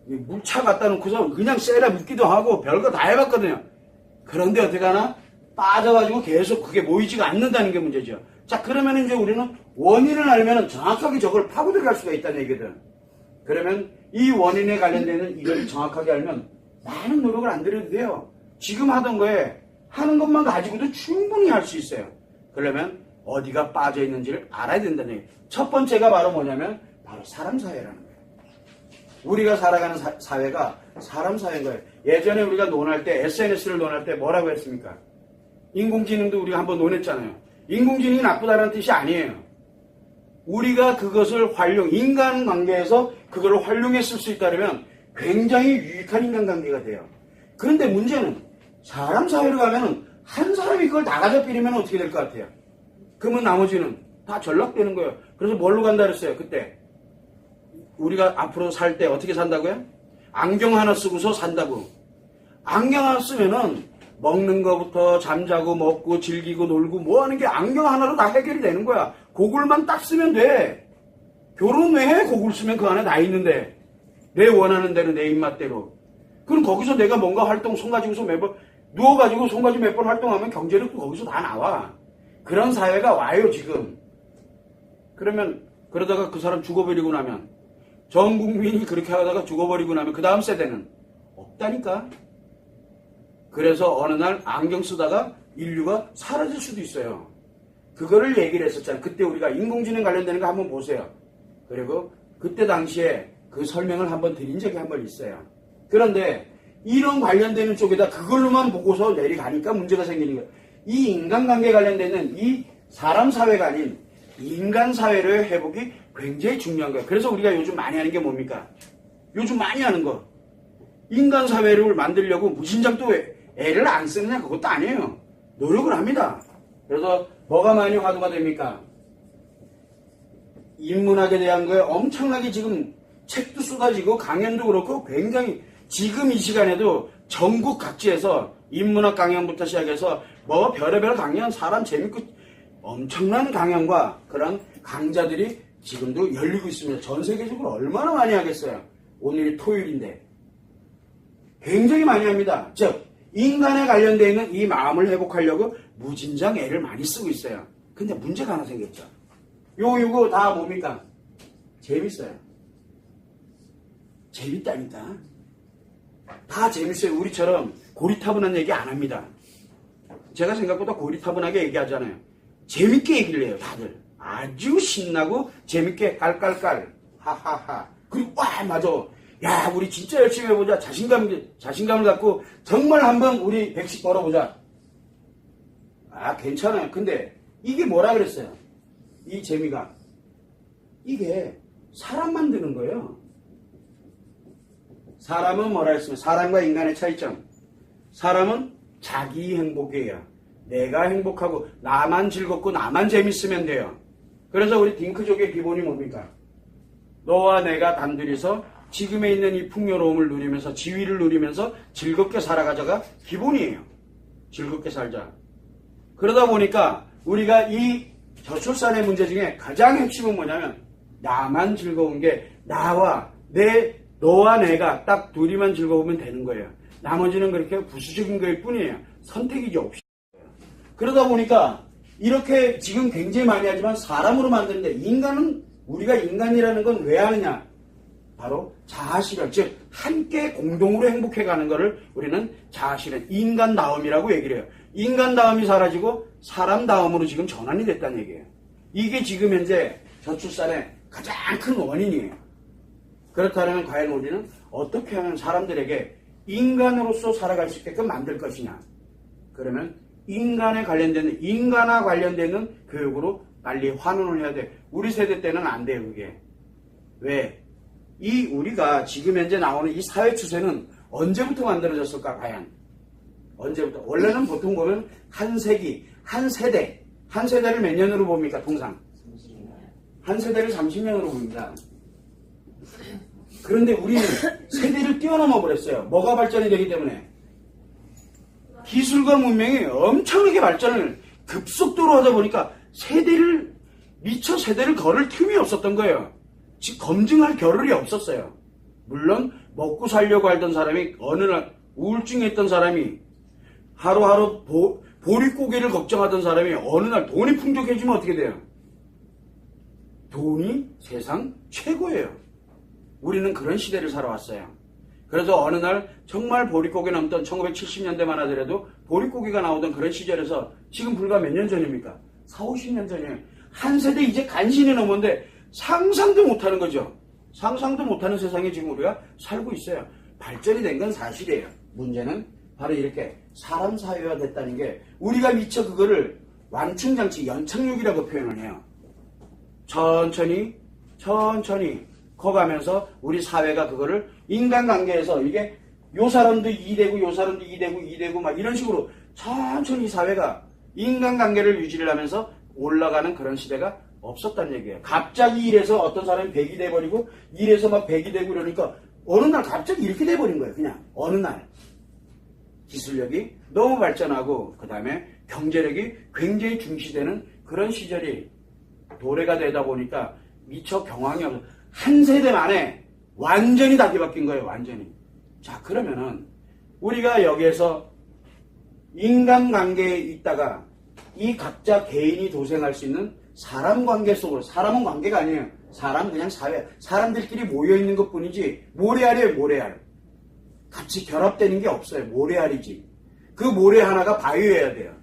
물차 갖다 놓고서 그냥 쎄라 묻기도 하고 별거 다 해봤거든요. 그런데 어떻게 하나? 빠져가지고 계속 그게 모이지가 않는다는 게 문제죠. 자, 그러면 이제 우리는 원인을 알면 정확하게 저걸 파고 들어갈 수가 있다는 얘기거든. 그러면 이 원인에 관련되는 이걸 정확하게 알면 많은 노력을 안 들여도 돼요. 지금 하던 거에 하는 것만 가지고도 충분히 할 수 있어요. 그러려면 어디가 빠져 있는지를 알아야 된다는 얘기예요. 첫 번째가 바로 뭐냐면 바로 사람 사회라는 거예요. 우리가 살아가는 사회가 사람 사회인 거예요. 예전에 우리가 논할 때 SNS를 논할 때 뭐라고 했습니까? 인공지능도 우리가 한번 논했잖아요. 인공지능이 나쁘다는 뜻이 아니에요. 우리가 그것을 인간관계에서 그걸 활용했을 수 있다면 굉장히 유익한 인간관계가 돼요. 그런데 문제는 사람 사회로 가면은 한 사람이 그걸 다 가져버리면 어떻게 될 것 같아요? 그러면 나머지는 다 전락되는 거예요. 그래서 뭘로 간다 그랬어요, 그때? 우리가 앞으로 살 때 어떻게 산다고요? 안경 하나 쓰고서 산다고. 안경 하나 쓰면은 먹는 거부터 잠자고 먹고 즐기고 놀고 뭐 하는 게 안경 하나로 다 해결이 되는 거야. 고글만 딱 쓰면 돼. 결혼 왜 해? 고글 쓰면 그 안에 다 있는데. 내 원하는 대로 내 입맛대로. 그럼 거기서 내가 뭔가 활동 손 가지고서 매번 누워가지고 손 가지고 몇 번 활동하면 경제력도 거기서 다 나와. 그런 사회가 와요 지금. 그러면 그러다가 그 사람 죽어버리고 나면 전 국민이 그렇게 하다가 죽어버리고 나면 그 다음 세대는 없다니까. 그래서 어느 날 안경 쓰다가 인류가 사라질 수도 있어요. 그거를 얘기를 했었잖아요. 그때 우리가 인공지능 관련되는 거 한번 보세요. 그리고 그때 당시에 그 설명을 한번 드린 적이 한 번 있어요. 그런데 이런 관련되는 쪽에다 그걸로만 보고서 내려가니까 문제가 생기는 거예요. 이 인간관계 관련되는 이 사람 사회가 아닌 인간 사회를 회복이 굉장히 중요한 거예요. 그래서 우리가 요즘 많이 하는 게 뭡니까? 요즘 많이 하는 거. 인간 사회를 만들려고 무진장 또 애를 안 쓰느냐? 그것도 아니에요. 노력을 합니다. 그래서 뭐가 많이 화두가 됩니까? 인문학에 대한 거에 엄청나게 지금 책도 쏟아지고 강연도 그렇고 굉장히 지금 이 시간에도 전국 각지에서 인문학 강연부터 시작해서 뭐 별의별 강연 사람 재밌고 엄청난 강연과 그런 강좌들이 지금도 열리고 있습니다. 전 세계적으로 얼마나 많이 하겠어요. 오늘이 토요일인데 굉장히 많이 합니다. 즉 인간에 관련되어 있는 이 마음을 회복하려고 무진장 애를 많이 쓰고 있어요. 근데 문제가 하나 생겼죠. 요거 다 뭡니까? 재밌어요. 재밌다니까. 다 재밌어요. 우리처럼 고리타분한 얘기 안 합니다. 제가 생각보다 고리타분하게 얘기하잖아요. 재밌게 얘기를 해요, 다들. 아주 신나고 재밌게 깔깔깔 하하하. 그리고 와 맞아. 야 우리 진짜 열심히 해보자. 자신감을 갖고 정말 한번 우리 100씩 벌어보자. 아 괜찮아요. 근데 이게 뭐라 그랬어요? 이 재미가 이게 사람 만드는 거예요. 사람은 뭐라 했으면 사람과 인간의 차이점. 사람은 자기 행복이에요. 내가 행복하고 나만 즐겁고 나만 재밌으면 돼요. 그래서 우리 딩크족의 기본이 뭡니까? 너와 내가 단둘이서 지금에 있는 이 풍요로움을 누리면서 지위를 누리면서 즐겁게 살아가자가 기본이에요. 즐겁게 살자. 그러다 보니까 우리가 이 저출산의 문제 중에 가장 핵심은 뭐냐면 나만 즐거운 게 너와 내가 딱 둘이만 즐거우면 되는 거예요. 나머지는 그렇게 부수적인 거일 뿐이에요. 선택이지 없이. 그러다 보니까 이렇게 지금 굉장히 많이 하지만 사람으로 만드는데 인간은 우리가 인간이라는 건 왜 하느냐? 바로 자아실현, 즉 함께 공동으로 행복해가는 것을 우리는 자아실현, 인간다움이라고 얘기를 해요. 인간다움이 사라지고 사람다움으로 지금 전환이 됐다는 얘기예요. 이게 지금 현재 저출산의 가장 큰 원인이에요. 그렇다면 과연 우리는 어떻게 하면 사람들에게 인간으로서 살아갈 수 있게끔 만들 것이냐? 그러면 인간에 관련되는 인간화 관련되는 교육으로 빨리 환원을 해야 돼. 우리 세대 때는 안 돼요, 그게. 왜? 우리가 지금 현재 나오는 이 사회 추세는 언제부터 만들어졌을까, 과연? 언제부터? 원래는 보통 보면 한 세대를 몇 년으로 봅니까, 통상? 한 세대를 30년으로 봅니다. 그런데 우리는 세대를 뛰어넘어 버렸어요. 뭐가 발전이 되기 때문에? 기술과 문명이 엄청나게 발전을 급속도로 하다 보니까 미처 세대를 걸을 틈이 없었던 거예요. 즉 검증할 겨를이 없었어요. 물론 먹고 살려고 하던 사람이 어느 날 우울증에 있던 사람이 하루하루 보릿고개를 걱정하던 사람이 어느 날 돈이 풍족해지면 어떻게 돼요? 돈이 세상 최고예요. 우리는 그런 시대를 살아왔어요. 그래서 어느 날 정말 보릿고개 넘던 1970년대만 하더라도 보릿고개가 나오던 그런 시절에서 지금 불과 몇 년 전입니까? 4, 50년 전이에요. 한 세대 이제 간신히 넘었는데 상상도 못하는 거죠. 상상도 못하는 세상에 지금 우리가 살고 있어요. 발전이 된 건 사실이에요. 문제는 바로 이렇게 사람 사회화 됐다는 게 우리가 미처 그거를 완충장치, 연착륙이라고 표현을 해요. 천천히 커가면서 우리 사회가 그거를 인간관계에서 이게 요 사람도 이되고 요 사람도 이되고 막 이런 식으로 천천히 사회가 인간관계를 유지를 하면서 올라가는 그런 시대가 없었다는 얘기예요. 갑자기 이래서 어떤 사람이 100이 돼버리고 이래서 막 100이 되고 이러니까 어느 날 갑자기 이렇게 돼버린 거예요. 그냥 어느 날 기술력이 너무 발전하고 그 다음에 경제력이 굉장히 중시되는 그런 시절이 도래가 되다 보니까 미처 경황이 없어 한 세대 만에 완전히 다 뒤바뀐 거예요. 완전히. 자, 그러면은 우리가 여기에서 인간관계에 있다가 이 각자 개인이 도생할 수 있는 사람 관계 속으로, 사람은 관계가 아니에요. 사람 그냥 사회, 사람들끼리 모여있는 것 뿐이지 모래알이에요. 모래알. 같이 결합되는 게 없어요. 모래알이지. 그 모래 하나가 바위여야 돼요.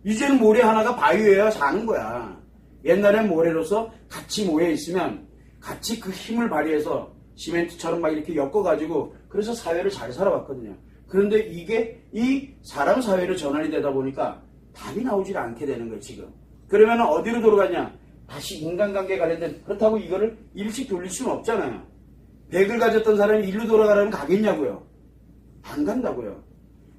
이제는 모래 하나가 바위여야 사는 거야. 옛날엔 모래로서 같이 모여있으면 같이 그 힘을 발휘해서 시멘트처럼 막 이렇게 엮어가지고 그래서 사회를 잘 살아왔거든요. 그런데 이게 이 사람 사회로 전환이 되다 보니까 답이 나오질 않게 되는 거예요, 지금. 그러면 어디로 돌아가냐? 다시 인간관계 관련된, 그렇다고 이거를 일찍 돌릴 수는 없잖아요. 100을 가졌던 사람이 일로 돌아가라면 가겠냐고요? 안 간다고요.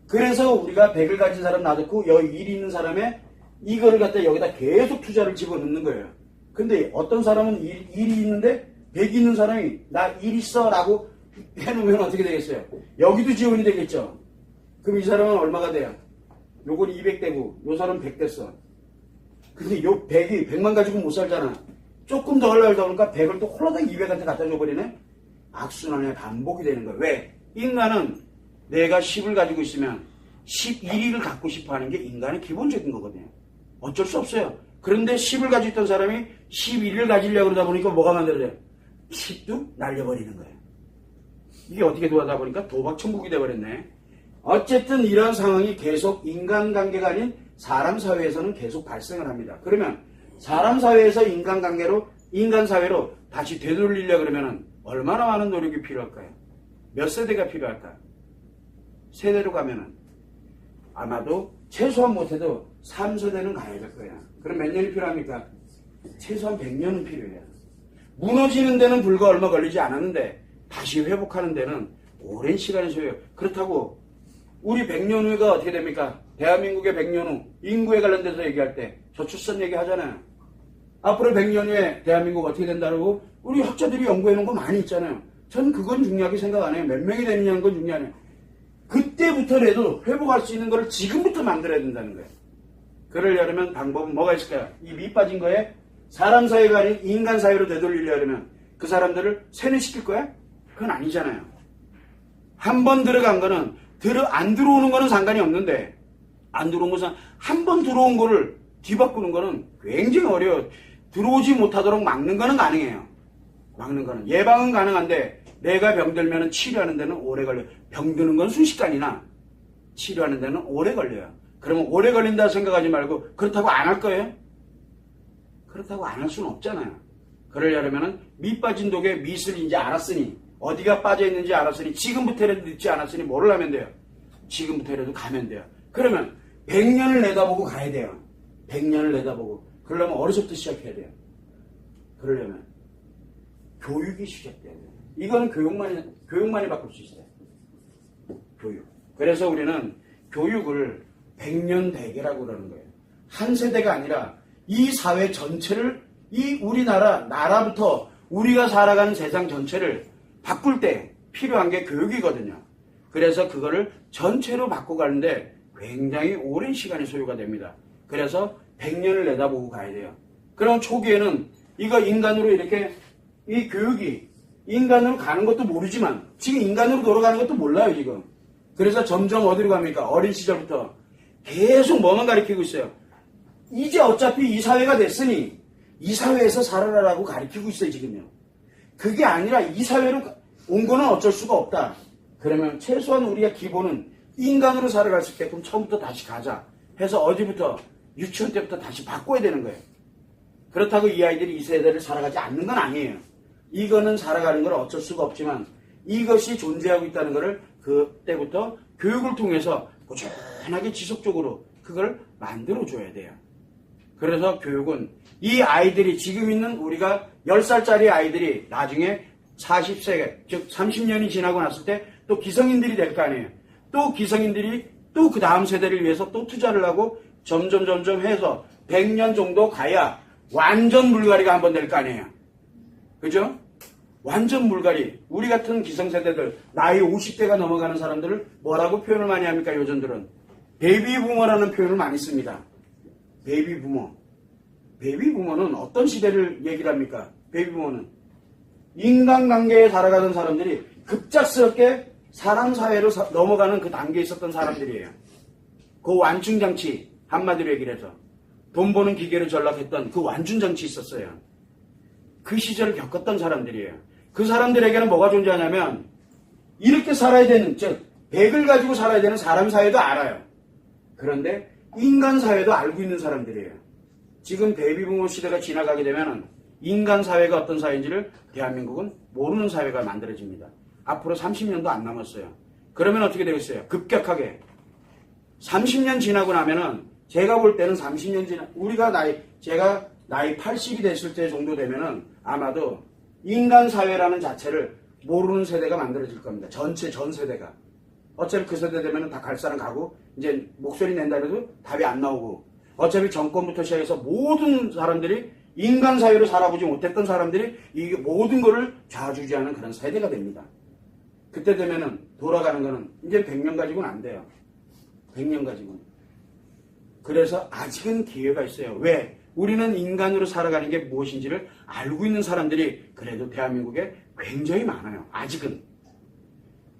그래서 우리가 100을 가진 사람 놔두고 여기 일이 있는 사람의 이거를 갖다 여기다 계속 투자를 집어넣는 거예요. 근데 어떤 사람은 일이 있는데 100이 있는 사람이 나 일 있어 라고 해놓으면 어떻게 되겠어요? 여기도 지원이 되겠죠. 그럼 이 사람은 얼마가 돼요? 요건 200되고 요 사람은 100 됐어. 근데 요 100이 100만 가지고 못 살잖아. 조금 더 하려다 보니까 100을 또 홀라당 200한테 갖다 줘버리네. 악순환의 반복이 되는 거예요. 왜? 인간은 내가 10을 가지고 있으면 11을 갖고 싶어 하는 게 인간의 기본적인 거거든요. 어쩔 수 없어요. 그런데 10을 가지고 있던 사람이 11을 가지려고 그러다 보니까 뭐가 만들어져요? 10도 날려버리는 거예요. 이게 어떻게 도하다 보니까 도박천국이 돼버렸네. 어쨌든 이런 상황이 계속 인간관계가 아닌 사람 사회에서는 계속 발생을 합니다. 그러면 사람 사회에서 인간 사회로 다시 되돌리려 그러면 얼마나 많은 노력이 필요할까요? 몇 세대가 필요할까요? 세대로 가면은 아마도 최소한 못해도 3세대는 가야 될 거야. 그럼 몇 년이 필요합니까? 최소한 100년은 필요해요. 무너지는 데는 불과 얼마 걸리지 않았는데 다시 회복하는 데는 오랜 시간이 소요해요. 그렇다고 우리 100년 후가 어떻게 됩니까? 대한민국의 100년 후 인구에 관련돼서 얘기할 때 저출산 얘기 하잖아요. 앞으로 100년 후에 대한민국 어떻게 된다고 우리 학자들이 연구해 놓은 거 많이 있잖아요. 전 그건 중요하게 생각 안 해요. 몇 명이 되느냐는 건 중요하네요. 그때부터라도 회복할 수 있는 걸 지금부터 만들어야 된다는 거예요. 그러려면 방법은 뭐가 있을까요? 이 밑 빠진 거에 사람 사회가 아닌 인간 사회로 되돌리려면 그 사람들을 세뇌시킬 거야? 그건 아니잖아요. 한 번 들어간 거는 안 들어오는 거는 상관이 없는데 안 들어온 것은 한 번 들어온 거를 뒤바꾸는 거는 굉장히 어려워요. 들어오지 못하도록 막는 거는 가능해요. 막는 거는. 예방은 가능한데 내가 병들면 치료하는 데는 오래 걸려요. 병드는 건 순식간이나 치료하는 데는 오래 걸려요. 그러면 오래 걸린다 생각하지 말고 그렇다고 안 할 거예요? 그렇다고 안 할 수는 없잖아요. 그러려면 밑 빠진 독에 밑을 이제 알았으니 어디가 빠져있는지 알았으니 지금부터라도 늦지 않았으니 뭐를 하면 돼요? 지금부터라도 가면 돼요. 그러면 100년을 내다보고 가야 돼요. 100년을 내다보고. 그러려면 어려서부터 시작해야 돼요. 그러려면 교육이 시작돼야 돼요. 이거는 교육만이 바꿀 수 있어요. 교육. 그래서 우리는 교육을 100년 대계라고 그러는 거예요. 한 세대가 아니라 이 사회 전체를 이 우리나라 나라부터 우리가 살아가는 세상 전체를 바꿀 때 필요한 게 교육이거든요. 그래서 그거를 전체로 바꿔가는데 굉장히 오랜 시간이 소요가 됩니다. 그래서 100년을 내다보고 가야 돼요. 그럼 초기에는 이거 인간으로 이렇게 이 교육이 인간으로 가는 것도 모르지만 지금 인간으로 돌아가는 것도 몰라요 지금. 그래서 점점 어디로 갑니까? 어린 시절부터 계속 뭐만 가르치고 있어요. 이제 어차피 이 사회가 됐으니 이 사회에서 살아라라고 가르치고 있어요 지금요. 그게 아니라 이 사회로 온 거는 어쩔 수가 없다. 그러면 최소한 우리가 기본은 인간으로 살아갈 수 있게끔 처음부터 다시 가자 해서 어디부터 유치원 때부터 다시 바꿔야 되는 거예요. 그렇다고 이 아이들이 이 세대를 살아가지 않는 건 아니에요. 이거는 살아가는 건 어쩔 수가 없지만 이것이 존재하고 있다는 것을 그때부터 교육을 통해서 꾸준하게 지속적으로 그걸 만들어줘야 돼요. 그래서 교육은 이 아이들이 지금 있는 우리가 10살짜리 아이들이 나중에 40세, 즉 30년이 지나고 났을 때 또 기성인들이 될 거 아니에요. 또 기성인들이 또 그 다음 세대를 위해서 또 투자를 하고 점점 해서 100년 정도 가야 완전 물갈이가 한번 될 거 아니에요. 그죠? 완전 물갈이. 우리 같은 기성세대들, 나이 50대가 넘어가는 사람들을 뭐라고 표현을 많이 합니까? 요즘들은 베이비 부머라는 표현을 많이 씁니다. 베이비 부머. 베이비 부머는 어떤 시대를 얘기를 합니까? 베이비 부머는 인간관계에 살아가던 사람들이 급작스럽게 사람 사회로 넘어가는 그 단계에 있었던 사람들이에요. 그 완충장치, 한마디로 얘기를 해서 돈 버는 기계를 전락했던 그 완충장치 있었어요. 그 시절을 겪었던 사람들이에요. 그 사람들에게는 뭐가 존재하냐면 이렇게 살아야 되는, 즉 100을 가지고 살아야 되는 사람 사회도 알아요. 그런데 인간 사회도 알고 있는 사람들이에요. 지금 베이비부모 시대가 지나가게 되면 인간 사회가 어떤 사회인지를 대한민국은 모르는 사회가 만들어집니다. 앞으로 30년도 안 남았어요. 그러면 어떻게 되겠어요? 급격하게 30년 지나고 나면은 제가 볼 때는 30년 제가 나이 80이 됐을 때 정도 되면은 아마도 인간 사회라는 자체를 모르는 세대가 만들어질 겁니다. 전 세대가. 어차피 그 세대 되면은 다 갈 사람 가고 이제 목소리 낸다 해도 답이 안 나오고 어차피 정권부터 시작해서 모든 사람들이 인간 사회로 살아보지 못했던 사람들이 이 모든 거를 좌지우지하는 그런 세대가 됩니다. 그때 되면은 돌아가는 거는 이제 100년 가지고는 안 돼요. 100년 가지고는. 그래서 아직은 기회가 있어요. 왜? 우리는 인간으로 살아가는 게 무엇인지를 알고 있는 사람들이 그래도 대한민국에 굉장히 많아요. 아직은.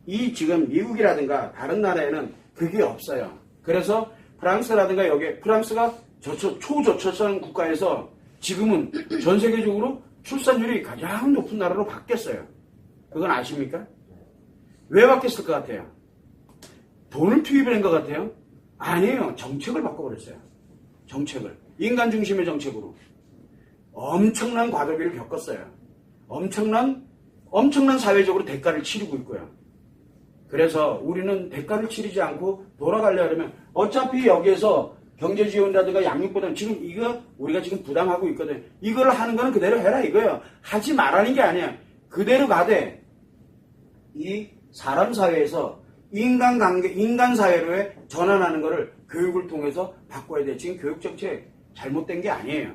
이 지금 미국이라든가 다른 나라에는 그게 없어요. 그래서 프랑스라든가 여기 프랑스가 초저출산 국가에서 지금은 전 세계적으로 출산율이 가장 높은 나라로 바뀌었어요. 그건 아십니까? 왜 바뀌었을 것 같아요? 돈을 투입을 한 것 같아요? 아니에요. 정책을 바꿔버렸어요. 정책을. 인간 중심의 정책으로. 엄청난 과도기를 겪었어요. 엄청난 사회적으로 대가를 치르고 있고요. 그래서 우리는 대가를 치르지 않고 돌아가려고 하면 어차피 여기에서 경제 지원이라든가 양육보다 지금 이거 우리가 지금 부담하고 있거든. 이걸 하는 거는 그대로 해라 이거예요. 하지 말라는 게 아니야. 그대로 가되 이 사람 사회에서 인간 사회로의 전환하는 거를 교육을 통해서 바꿔야 돼. 지금 교육 정책 잘못된 게 아니에요.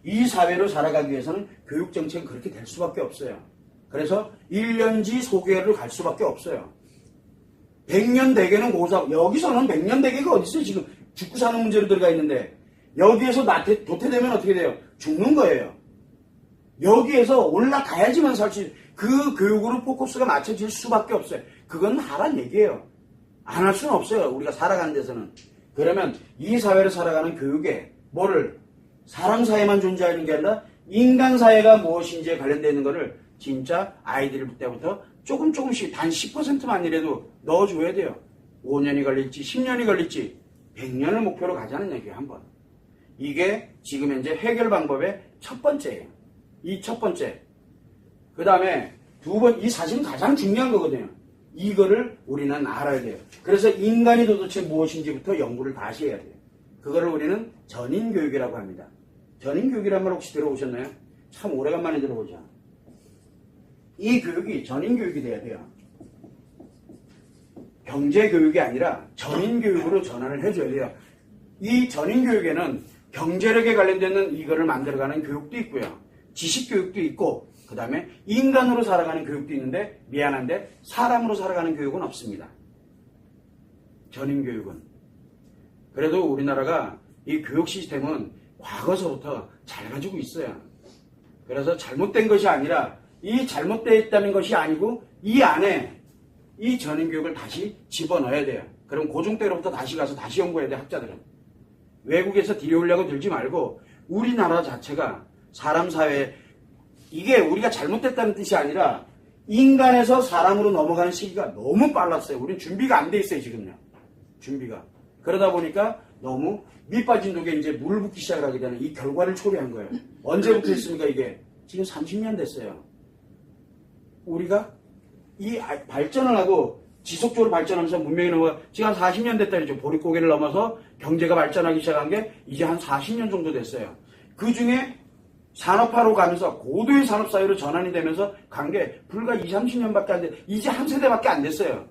이 사회로 살아가기 위해서는 교육 정책은 그렇게 될 수밖에 없어요. 그래서 1년지 소개를 갈 수밖에 없어요. 100년 대계는 고사, 여기서는 100년 대계가 어디 있어요? 지금 죽고 사는 문제로 들어가 있는데 여기에서 도태되면 어떻게 돼요? 죽는 거예요. 여기에서 올라가야지만 살 수, 그 교육으로 포커스가 맞춰질 수밖에 없어요. 그건 하란 얘기예요. 안 할 수는 없어요. 우리가 살아가는 데서는. 그러면 이 사회를 살아가는 교육에 뭐를 사람 사회만 존재하는 게 아니라 인간 사회가 무엇인지에 관련되어 있는 거를 진짜 아이들 때부터 조금씩 단 10%만이라도 넣어줘야 돼요. 5년이 걸릴지 10년이 걸릴지 100년을 목표로 가자는 얘기예요. 한번. 이게 지금 현재 해결 방법의 첫 번째예요. 이 첫 번째. 그 다음에 두 번, 이 사실은 가장 중요한 거거든요. 이거를 우리는 알아야 돼요. 그래서 인간이 도대체 무엇인지부터 연구를 다시 해야 돼요. 그거를 우리는 전인교육이라고 합니다. 전인교육이란 말 혹시 들어보셨나요? 참 오래간만에 들어보죠. 이 교육이 전인교육이 돼야 돼요. 경제교육이 아니라 전인교육으로 전환을 해줘야 돼요. 이 전인교육에는 경제력에 관련되는 이거를 만들어가는 교육도 있고요. 지식교육도 있고 그 다음에 인간으로 살아가는 교육도 있는데 미안한데 사람으로 살아가는 교육은 없습니다. 전인교육은. 그래도 우리나라가 이 교육 시스템은 과거서부터 잘 가지고 있어요. 그래서 잘못된 것이 아니라 이 잘못되어 있다는 것이 아니고 이 안에 이 전인교육을 다시 집어넣어야 돼요. 그럼 고중 때로부터 다시 가서 다시 연구해야 돼. 학자들은. 외국에서 들여오려고 들지 말고 우리나라 자체가 사람 사회, 이게 우리가 잘못됐다는 뜻이 아니라 인간에서 사람으로 넘어가는 시기가 너무 빨랐어요. 우린 준비가 안 돼 있어요. 지금요. 준비가. 그러다 보니까 너무 밑빠진 독에 이제 물을 붓기 시작을 하게 되는 이 결과를 초래한 거예요. 언제부터 했습니까 이게? 지금 30년 됐어요. 우리가 이 발전을 하고 지속적으로 발전하면서 문명이 넘어가 지금 한 40년 됐다 이죠. 보릿고개를 넘어서 경제가 발전하기 시작한 게 이제 한 40년 정도 됐어요. 그 중에 산업화로 가면서 고도의 산업사회로 전환이 되면서 간 게 불과 20, 30년밖에 안 돼. 이제 한 세대밖에 안 됐어요.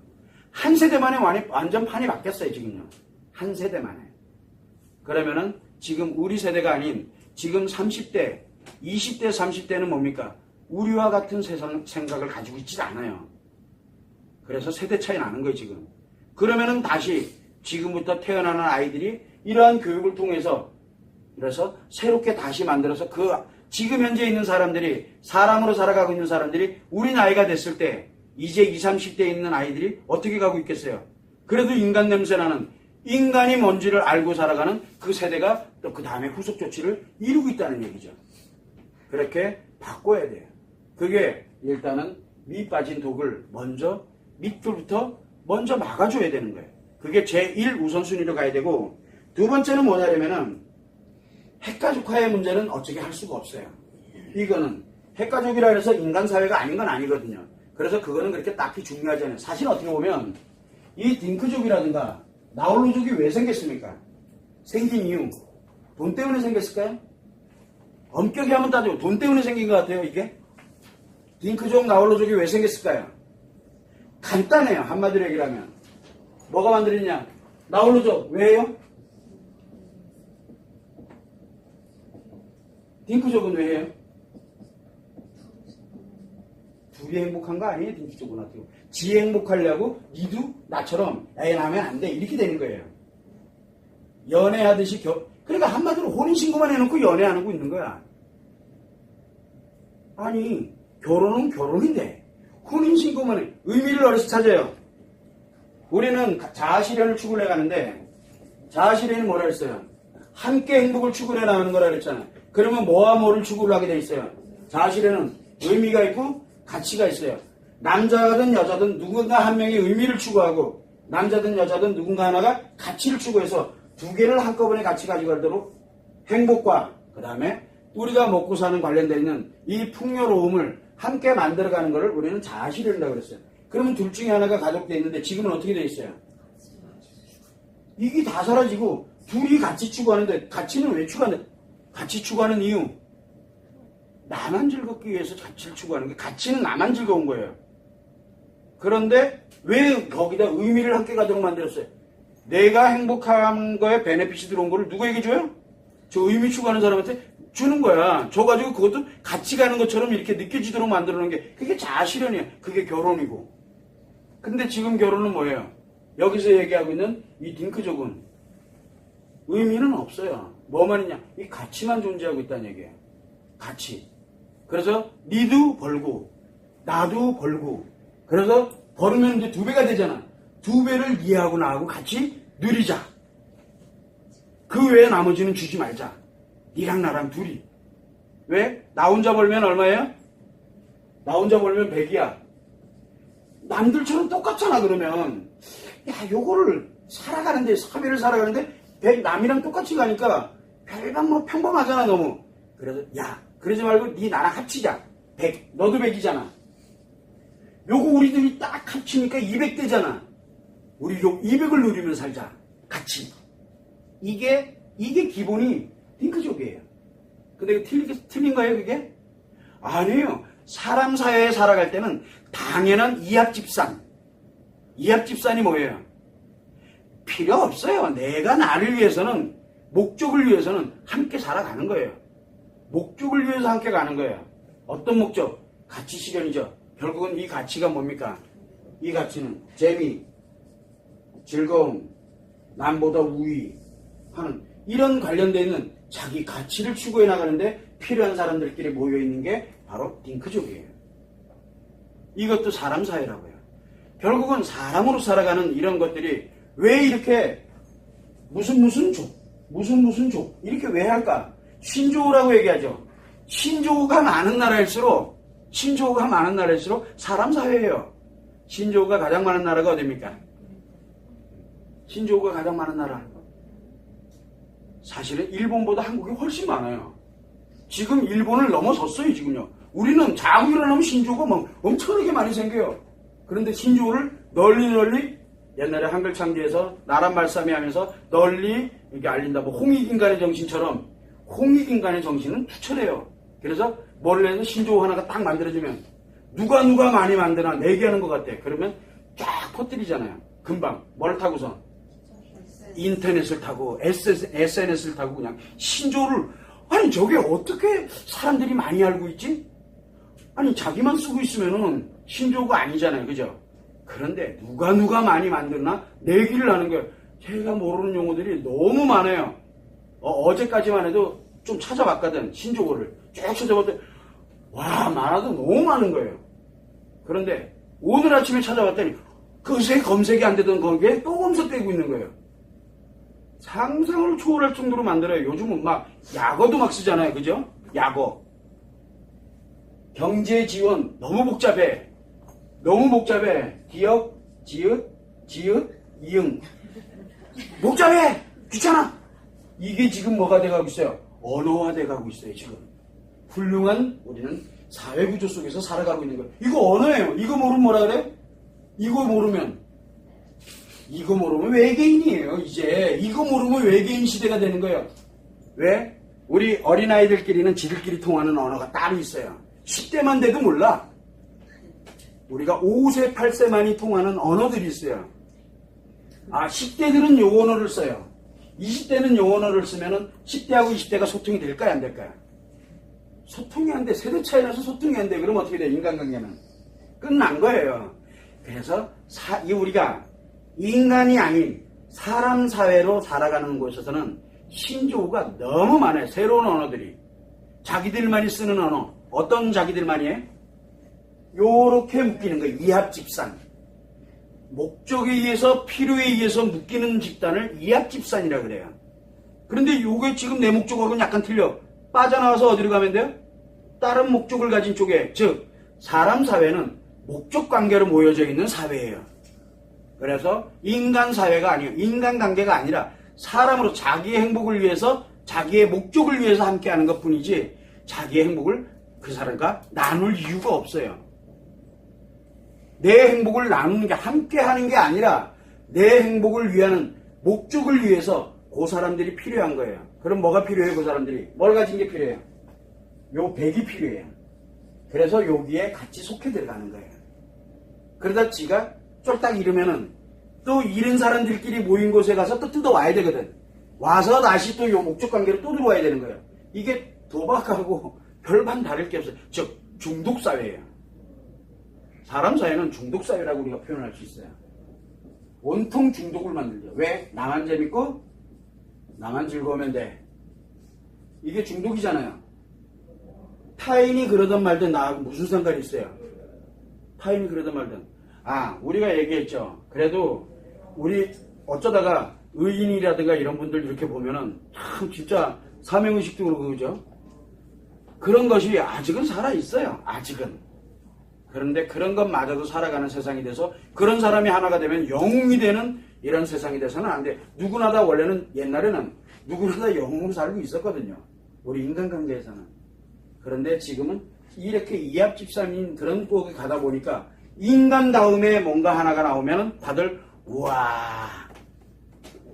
한 세대 만에 완전 판이 바뀌었어요, 지금요. 한 세대 만에. 그러면은 지금 우리 세대가 아닌 지금 30대, 20대, 30대는 뭡니까? 우리와 같은 세상 생각을 가지고 있지 않아요. 그래서 세대 차이 나는 거예요, 지금. 그러면은 다시 지금부터 태어나는 아이들이 이러한 교육을 통해서 그래서 새롭게 다시 만들어서 그 지금 현재 있는 사람들이 사람으로 살아가고 있는 사람들이 우리 나이가 됐을 때 이제 20, 30대에 있는 아이들이 어떻게 가고 있겠어요? 그래도 인간 냄새나는 인간이 뭔지를 알고 살아가는 그 세대가 또 그 다음에 후속 조치를 이루고 있다는 얘기죠. 그렇게 바꿔야 돼요. 그게 일단은 위 빠진 독을 먼저 밑줄부터 먼저 막아줘야 되는 거예요. 그게 제1 우선순위로 가야 되고 두 번째는 뭐냐면은 핵가족화의 문제는 어떻게 할 수가 없어요. 이거는 핵가족이라 해서 인간사회가 아닌 건 아니거든요. 그래서 그거는 그렇게 딱히 중요하지 않아요. 사실 어떻게 보면 이 딩크족이라든가 나홀로족이 왜 생겼습니까? 생긴 이유 돈 때문에 생겼을까요? 엄격히 한번 따지고 돈 때문에 생긴 것 같아요. 이게 딩크족 나홀로족이 왜 생겼을까요? 간단해요. 한마디로 얘기를 하면 뭐가 만들었냐? 나홀로족 왜요? 딩크족은 왜 해요? 둘이 행복한 거 아니에요? 딩크족은 어떻게 지 행복하려고 니도 나처럼 애나면 안 돼 이렇게 되는 거예요. 연애하듯이 그러니까 한마디로 혼인신고만 해놓고 연애하고 있는 거야. 아니 결혼은 결혼인데 혼인신고만 해. 의미를 어디서 찾아요? 우리는 자아실현을 추구해 가는데 자아실현이 뭐라 했어요? 함께 행복을 추구해 나가는 거라 그랬잖아요. 그러면 뭐와 뭐를 추구를 하게 돼 있어요? 자아실현은 의미가 있고 가치가 있어요. 남자든 여자든 누군가 한 명이 의미를 추구하고 남자든 여자든 누군가 하나가 가치를 추구해서 두 개를 한꺼번에 같이 가지고 가도록 행복과 그 다음에 우리가 먹고 사는 관련되어 있는 이 풍요로움을 함께 만들어가는 것을 우리는 자아실현이라고 그랬어요. 그러면 둘 중에 하나가 가족되어 있는데 지금은 어떻게 되어 있어요? 이게 다 사라지고 둘이 같이 추구하는데 가치는 왜 추구하는데 같이 추구하는 이유 나만 즐겁기 위해서 가치를 추구하는 게 가치는 나만 즐거운 거예요. 그런데 왜 거기다 의미를 함께 가도록 만들었어요? 내가 행복한 거에 베네핏이 들어온 거를 누구에게 줘요? 저 의미 추구하는 사람한테 주는 거야. 줘가지고 그것도 같이 가는 것처럼 이렇게 느껴지도록 만들어 놓은 게 그게 자아실현이에요. 그게 결혼이고. 근데 지금 결혼은 뭐예요? 여기서 얘기하고 있는 이 딩크족은 의미는 없어요. 뭐만 있냐? 이 가치만 존재하고 있다는 얘기예요. 가치. 그래서 니도 벌고 나도 벌고 그래서 벌으면 이제 두 배가 되잖아. 두 배를 이해하고 나하고 같이 누리자. 그 외에 나머지는 주지 말자. 니랑 나랑 둘이. 왜? 나 혼자 벌면 얼마예요? 나 혼자 벌면 100이야. 남들처럼 똑같잖아 그러면. 야 요거를 살아가는데 3일을 살아가는데 100 남이랑 똑같이 가니까 별반 뭐 평범하잖아 너무. 그래서 야 그러지 말고 니 나랑 합치자. 100 너도 100이잖아. 요거 우리들이 딱 합치니까 200 되잖아. 우리 요 200을 누리면 살자. 같이. 이게 기본이 딩크족이에요. 근데 틀린 거예요 그게? 아니에요. 사람 사회에 살아갈 때는 당연한 이합집산. 이합집산이 뭐예요? 필요 없어요. 내가 나를 위해서는 목적을 위해서는 함께 살아가는 거예요. 목적을 위해서 함께 가는 거예요. 어떤 목적? 가치 실현이죠. 결국은 이 가치가 뭡니까? 이 가치는 재미, 즐거움, 남보다 우위 하는 이런 관련되어 있는 자기 가치를 추구해 나가는데 필요한 사람들끼리 모여있는 게 바로 딩크족이에요. 이것도 사람 사회라고 해요. 결국은 사람으로 살아가는 이런 것들이 왜 이렇게 무슨 족 이렇게 왜 할까? 신조어라고 얘기하죠. 신조어가 많은 나라일수록 사람 사회예요. 신조어가 가장 많은 나라가 어디입니까? 신조어가 가장 많은 나라. 사실은 일본보다 한국이 훨씬 많아요. 지금 일본을 넘어섰어요, 지금요. 우리는 자고 일어나면 신조어가 막 엄청나게 많이 생겨요. 그런데 신조어를 널리 옛날에 한글 창제해서 나란 말싸미 하면서 널리 이렇게 알린다. 뭐 홍익인간의 정신처럼 홍익인간의 정신은 투철해요. 그래서 뭘 해서 신조어 하나가 딱 만들어지면 누가 많이 만드나 내기하는 것 같아. 그러면 쫙 퍼뜨리잖아요. 금방. 뭘 타고서? 인터넷을 타고 SNS를 타고 그냥 신조어를 아니 저게 어떻게 사람들이 많이 알고 있지? 아니 자기만 쓰고 있으면은 신조어가 아니잖아요. 그죠? 그런데 누가 많이 만드나 내기를 하는 거예요. 제가 모르는 용어들이 너무 많아요. 어제까지만 해도 좀 찾아봤거든. 신조어를 쭉 찾아봤더니 와 많아도 너무 많은 거예요. 그런데 오늘 아침에 찾아봤더니 그새 검색이 안 되던 거기에 또 검색되고 있는 거예요. 상상을 초월할 정도로 만들어요. 요즘은 막 약어도 막 쓰잖아요. 그죠? 약어. 경제 지원 너무 복잡해. 기역, 지읒, 이응. 복잡해! 귀찮아! 이게 지금 뭐가 돼가고 있어요? 언어화 돼가고 있어요, 지금. 훌륭한 우리는 사회구조 속에서 살아가고 있는 거예요. 이거 언어예요. 이거 모르면 뭐라 그래? 이거 모르면 외계인이에요, 이제. 이거 모르면 외계인 시대가 되는 거예요. 왜? 우리 어린아이들끼리는 지들끼리 통하는 언어가 따로 있어요. 10대만 돼도 몰라. 우리가 5세, 8세만이 통하는 언어들이 있어요. 10대들은 요 언어를 써요. 20대는 요 언어를 쓰면은 10대하고 20대가 소통이 될까요, 안 될까요? 소통이 안 돼. 세대 차이 나서 소통이 안 돼. 그럼 어떻게 돼? 인간관계는. 끝난 거예요. 그래서 우리가 인간이 아닌 사람 사회로 살아가는 곳에서는 신조어가 너무 많아요. 새로운 언어들이. 자기들만이 쓰는 언어. 어떤 자기들만이 해? 요렇게 묶이는 거예요. 이합집산. 목적에 의해서 필요에 의해서 묶이는 집단을 이합집산이라 그래요. 그런데 요게 지금 내 목적하고는 약간 틀려. 빠져나와서 어디로 가면 돼요? 다른 목적을 가진 쪽에, 즉 사람 사회는 목적 관계로 모여져 있는 사회예요. 그래서 인간 사회가 아니에요. 인간 관계가 아니라 사람으로 자기의 행복을 위해서 자기의 목적을 위해서 함께하는 것뿐이지 자기의 행복을 그 사람과 나눌 이유가 없어요. 내 행복을 나누는 게 함께하는 게 아니라 내 행복을 위하는 목적을 위해서 그 사람들이 필요한 거예요. 그럼 뭐가 필요해요? 그 사람들이 뭘 가진 게 필요해요? 요 백이 필요해요. 그래서 여기에 같이 속해 들어가는 거예요. 그러다 지가 쫄딱 이러면은 또 이런 사람들끼리 모인 곳에 가서 또 뜯어와야 되거든. 와서 다시 또 요 목적 관계로 또 들어와야 되는 거예요. 이게 도박하고 별반 다를 게 없어요. 즉 중독사회예요. 사람 사회는 중독사회라고 우리가 표현할 수 있어요. 온통 중독을 만들죠. 왜? 나만 재밌고 나만 즐거우면 돼. 이게 중독이잖아요. 타인이 그러든 말든 나하고 무슨 상관이 있어요? 타인이 그러든 말든. 우리가 얘기했죠. 그래도 우리 어쩌다가 의인이라든가 이런 분들 이렇게 보면은 참 진짜 사명의식도 그러고 그죠? 그런 것이 아직은 살아있어요. 아직은. 그런데 그런 것마저도 살아가는 세상이 돼서 그런 사람이 하나가 되면 영웅이 되는 이런 세상이 돼서는 안 돼. 누구나 다 원래는 옛날에는 누구나 다 영웅으로 살고 있었거든요. 우리 인간관계에서는. 그런데 지금은 이렇게 이합집산인 그런 곳에 가다 보니까 인간다움에 뭔가 하나가 나오면 다들 우와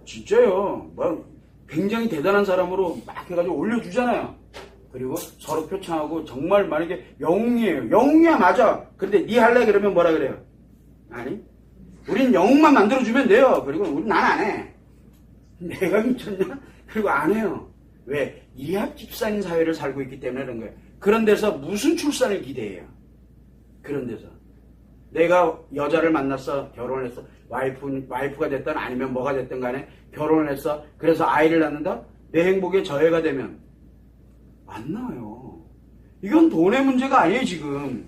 진짜요. 뭐 굉장히 대단한 사람으로 막 해가지고 올려주잖아요. 그리고 서로 표창하고 정말 만약에 영웅이에요. 영웅이야 맞아. 근데 니 할래 그러면 뭐라 그래요? 아니 우린 영웅만 만들어주면 돼요. 그리고 우린 난 안 해. 내가 미쳤냐? 그리고 안 해요. 왜? 이합집산인 사회를 살고 있기 때문에 그런 거예요. 그런 데서 무슨 출산을 기대해요? 그런 데서 내가 여자를 만났어. 결혼을 했어. 와이프가 됐든 아니면 뭐가 됐든 간에 결혼을 했어. 그래서 아이를 낳는다? 내 행복에 저해가 되면 안 나와요. 이건 돈의 문제가 아니에요 지금.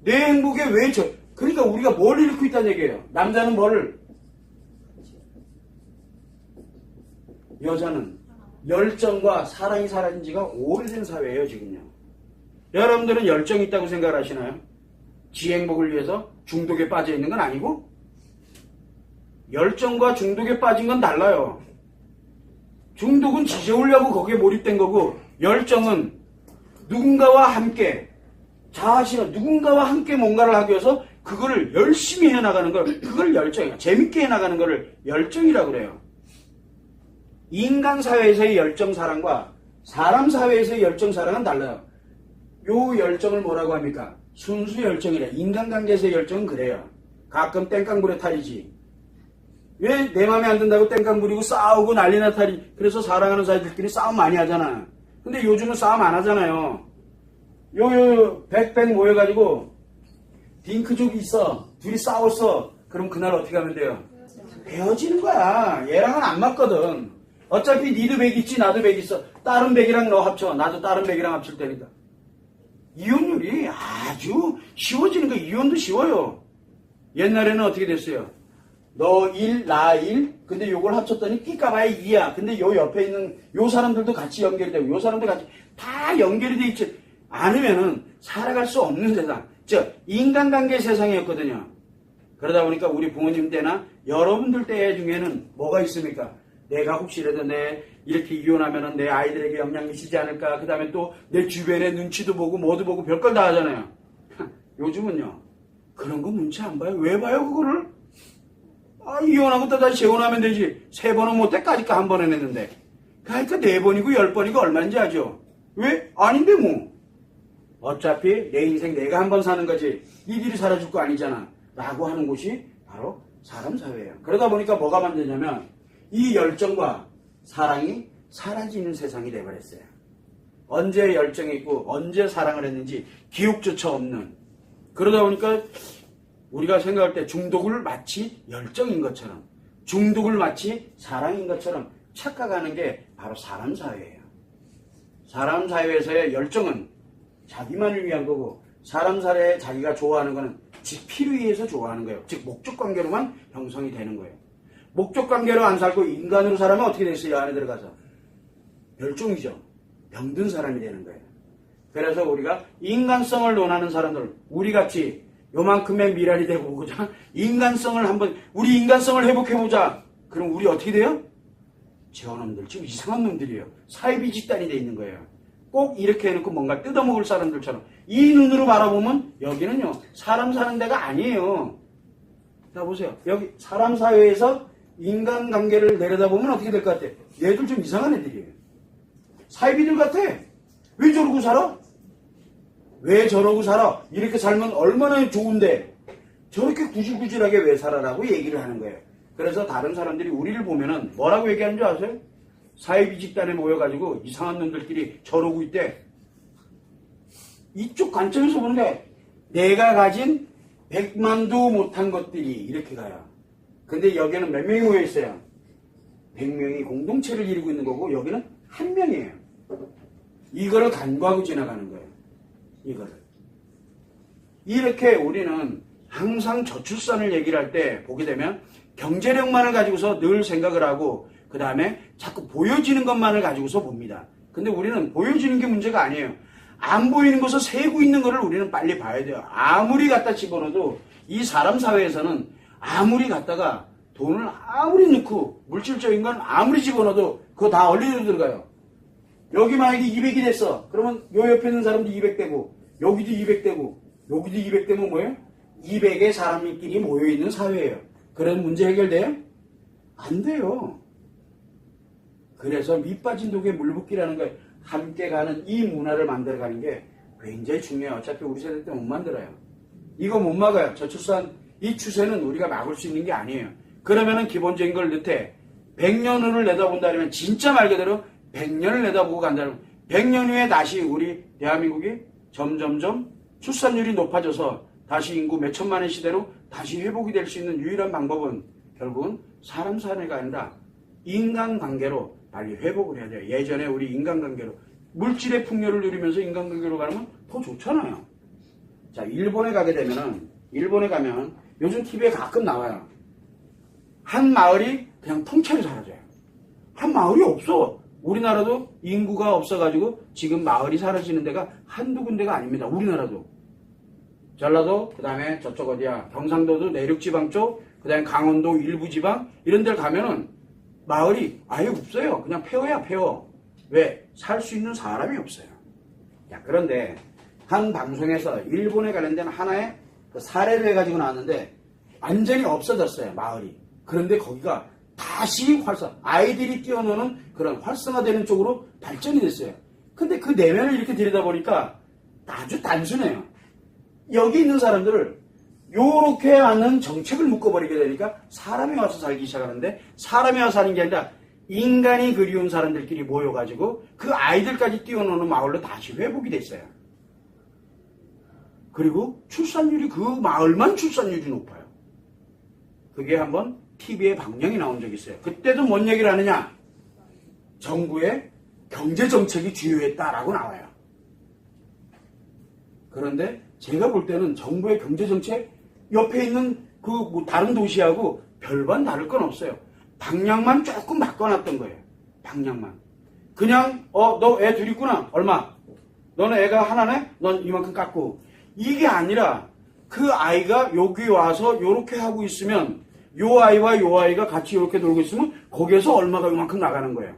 내 행복에 왜 그러니까 우리가 뭘 잃고 있다는 얘기예요. 남자는 뭐를? 여자는 열정과 사랑이 사라진 지가 오래된 사회예요 지금요. 여러분들은 열정이 있다고 생각을 하시나요? 지 행복을 위해서 중독에 빠져 있는 건 아니고 열정과 중독에 빠진 건 달라요. 중독은 지져오려고 거기에 몰입된 거고, 열정은 누군가와 함께, 자신은 누군가와 함께 뭔가를 하기 위해서 그거를 열심히 해나가는 걸, 그걸 열정이야. 재밌게 해나가는 거를 열정이라고 그래요. 인간 사회에서의 열정 사랑과 사람 사회에서의 열정 사랑은 달라요. 요 열정을 뭐라고 합니까? 순수 열정이래. 인간관계에서의 열정은 그래요. 가끔 땡깡 부려 탈이지. 왜 내 맘에 안 든다고 땡깡 부리고 싸우고 난리나 탈이. 그래서 사랑하는 사이들끼리 싸움 많이 하잖아. 근데 요즘은 싸움 안 하잖아요. 백백 모여가지고 딩크족이 있어. 둘이 싸웠어. 그럼 그날 어떻게 하면 돼요? 헤어지는 거야. 얘랑은 안 맞거든. 어차피 니도 백 있지 나도 백 있어. 다른 백이랑 너 합쳐. 나도 다른 백이랑 합칠 테니까. 이혼율이 아주 쉬워지는 거. 이혼도 쉬워요. 옛날에는 어떻게 됐어요? 너 1, 나 1. 근데 요걸 합쳤더니 끼까봐야 2야. 근데 요 옆에 있는 요 사람들도 같이 연결이 되고 요 사람도 같이 다 연결이 돼 있지. 않으면은 살아갈 수 없는 세상. 즉 인간관계 세상이었거든요. 그러다 보니까 우리 부모님 때나 여러분들 때 중에는 뭐가 있습니까? 내가 혹시라도 이렇게 이혼하면은 내 아이들에게 영향 미치지 않을까? 그 다음에 또 내 주변에 눈치도 보고 뭐도 보고 별걸 다 하잖아요. 요즘은요. 그런 거 눈치 안 봐요. 왜 봐요 그거를? 이혼하고 또 다시 재혼하면 되지. 3번은 못해 까짓까 한 번 해냈는데. 그러니까 4번이고 10번이고 얼마인지 아죠? 왜? 아닌데 뭐. 어차피 내 인생 내가 한 번 사는 거지. 니들이 살아줄 거 아니잖아. 라고 하는 곳이 바로 사람 사회예요. 그러다 보니까 뭐가 만드냐면 이 열정과 사랑이 사라지는 세상이 돼버렸어요. 언제 열정이 있고 언제 사랑을 했는지 기억조차 없는. 그러다 보니까 우리가 생각할 때 중독을 마치 열정인 것처럼, 중독을 마치 사랑인 것처럼 착각하는 게 바로 사람 사회예요. 사람 사회에서의 열정은 자기만을 위한 거고, 사람 사회에 자기가 좋아하는 거는 지 필요에 의해서 좋아하는 거예요. 즉 목적관계로만 형성이 되는 거예요. 목적관계로 안 살고 인간으로 살면 어떻게 됐어요? 안에 들어가서 멸종이죠. 병든 사람이 되는 거예요. 그래서 우리가 인간성을 논하는 사람들, 우리같이 요만큼의 미랄이 되고자 인간성을 한번, 우리 인간성을 회복해보자. 그럼 우리 어떻게 돼요? 저놈들 지금 이상한 놈들이에요. 사이비 집단이 돼 있는 거예요. 꼭 이렇게 해놓고 뭔가 뜯어먹을 사람들처럼 이 눈으로 바라보면 여기는요 사람 사는 데가 아니에요. 자 보세요. 여기 사람 사회에서 인간관계를 내려다보면 어떻게 될 것 같아? 얘들 좀 이상한 애들이에요. 사이비들 같아. 왜 저러고 살아? 왜 저러고 살아? 이렇게 살면 얼마나 좋은데 저렇게 구질구질하게 왜 살아라고 얘기를 하는 거예요. 그래서 다른 사람들이 우리를 보면은 뭐라고 얘기하는 줄 아세요? 사이비 집단에 모여가지고 이상한 놈들끼리 저러고 있대. 이쪽 관점에서 보는데 내가 가진 100만도 못한 것들이 이렇게 가요. 근데 여기는 몇 명이 모여 있어요? 100명이 공동체를 이루고 있는 거고 여기는 한 명이에요. 이거를 간과하고 지나가는 거예요. 이거를. 이렇게 우리는 항상 저출산을 얘기를 할 때 보게 되면 경제력만을 가지고서 늘 생각을 하고 그 다음에 자꾸 보여지는 것만을 가지고서 봅니다. 근데 우리는 보여지는 게 문제가 아니에요. 안 보이는 것을 세고 있는 것을 우리는 빨리 봐야 돼요. 아무리 갖다 집어넣어도 이 사람 사회에서는 아무리 갖다가 돈을 아무리 넣고 물질적인 건 아무리 집어넣어도 그거 다 얼리로 들어가요. 여기 만약에 200이 됐어. 그러면 요 옆에 있는 사람도 200되고 여기도 200되고 여기도 200되면 뭐예요? 200의 사람끼리 모여있는 사회예요. 그런 문제 해결돼요? 안 돼요. 그래서 밑빠진 독에 물붓기라는 걸 함께 가는 이 문화를 만들어가는 게 굉장히 중요해요. 어차피 우리 세대 때 못 만들어요. 이거 못 막아요. 저출산 이 추세는 우리가 막을 수 있는 게 아니에요. 그러면은 기본적인 걸 넣되 100년 후를 내다본다면 진짜 말 그대로 100년을 내다보고 간다면 100년 후에 다시 우리 대한민국이 점점점 출산율이 높아져서 다시 인구 몇 천만의 시대로 다시 회복이 될 수 있는 유일한 방법은 결국은 사람 사회가 아니라 인간관계로 빨리 회복을 해야 돼요. 예전에 우리 인간관계로 물질의 풍요를 누리면서 인간관계로 가면 더 좋잖아요. 자, 일본에 가게 되면은 일본에 가면 요즘 TV에 가끔 나와요. 한 마을이 그냥 통째로 사라져요. 한 마을이 없어. 우리나라도 인구가 없어가지고 지금 마을이 사라지는 데가 한두 군데가 아닙니다. 우리나라도. 전라도, 그 다음에 저쪽 어디야, 경상도도 내륙지방 쪽, 그 다음에 강원도 일부 지방 이런 데를 가면은 마을이 아예 없어요. 그냥 폐허야, 폐허. 왜? 살 수 있는 사람이 없어요. 야, 그런데 한 방송에서 일본에 관련된 하나의 그 사례를 해가지고 나왔는데 완전히 없어졌어요, 마을이. 그런데 거기가 다시 아이들이 뛰어노는 그런 활성화되는 쪽으로 발전이 됐어요. 근데 그 내면을 이렇게 들여다보니까 아주 단순해요. 여기 있는 사람들을 요렇게 하는 정책을 묶어버리게 되니까 사람이 와서 살기 시작하는데, 사람이 와서 사는 게 아니라 인간이 그리운 사람들끼리 모여가지고 그 아이들까지 뛰어노는 마을로 다시 회복이 됐어요. 그리고 출산율이 그 마을만 출산율이 높아요. 그게 한번 TV에 방영이 나온 적이 있어요. 그때도 뭔 얘기를 하느냐? 정부의 경제정책이 주요했다라고 나와요. 그런데 제가 볼 때는 정부의 경제정책 옆에 있는 그 뭐 다른 도시하고 별반 다를 건 없어요. 방향만 조금 바꿔놨던 거예요. 방향만. 그냥 너 애 둘 있구나. 얼마? 너는 애가 하나네? 넌 이만큼 깎고. 이게 아니라 그 아이가 여기 와서 요렇게 하고 있으면 요 아이와 요 아이가 같이 이렇게 놀고 있으면 거기에서 얼마가 이만큼 나가는 거예요.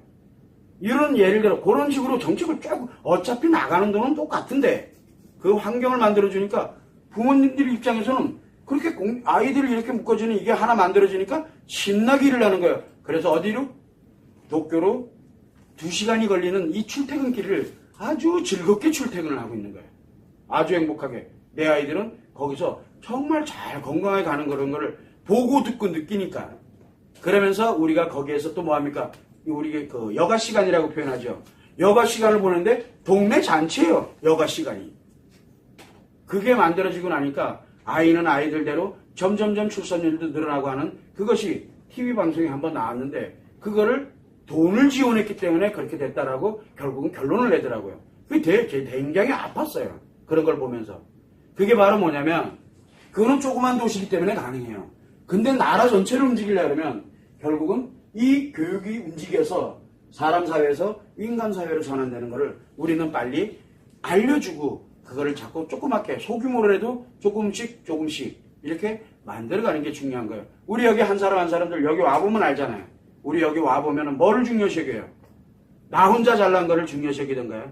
이런 예를 들어 그런 식으로 정책을 쭉 어차피 나가는 돈은 똑같은데 그 환경을 만들어주니까 부모님들 입장에서는 그렇게 아이들을 이렇게 묶어주는 이게 하나 만들어지니까 신나게 일을 하는 거예요. 그래서 어디로? 도쿄로 2시간이 걸리는 이 출퇴근길을 아주 즐겁게 출퇴근을 하고 있는 거예요. 아주 행복하게. 내 아이들은 거기서 정말 잘 건강하게 가는 그런 거를 보고 듣고 느끼니까. 그러면서 우리가 거기에서 또 뭐합니까? 우리 그 여가 시간이라고 표현하죠. 여가 시간을 보는데 동네 잔치예요. 여가 시간이. 그게 만들어지고 나니까 아이는 아이들대로 점점점 출산율도 늘어나고 하는 그것이 TV 방송에 한번 나왔는데 그거를 돈을 지원했기 때문에 그렇게 됐다라고 결국은 결론을 내더라고요. 그게 굉장히 아팠어요. 그런 걸 보면서. 그게 바로 뭐냐면 그거는 조그만 도시이기 때문에 가능해요. 근데 나라 전체를 움직이려면 그러면 결국은 이 교육이 움직여서 사람 사회에서 인간 사회로 전환되는 거를 우리는 빨리 알려주고 그거를 자꾸 조그맣게 소규모로라도 조금씩 이렇게 만들어가는 게 중요한 거예요. 우리 여기 한 사람 한 사람들 여기 와보면 알잖아요. 우리 여기 와보면 뭐를 중요시 여겨요? 나 혼자 잘난 거를 중요시 여기던가요?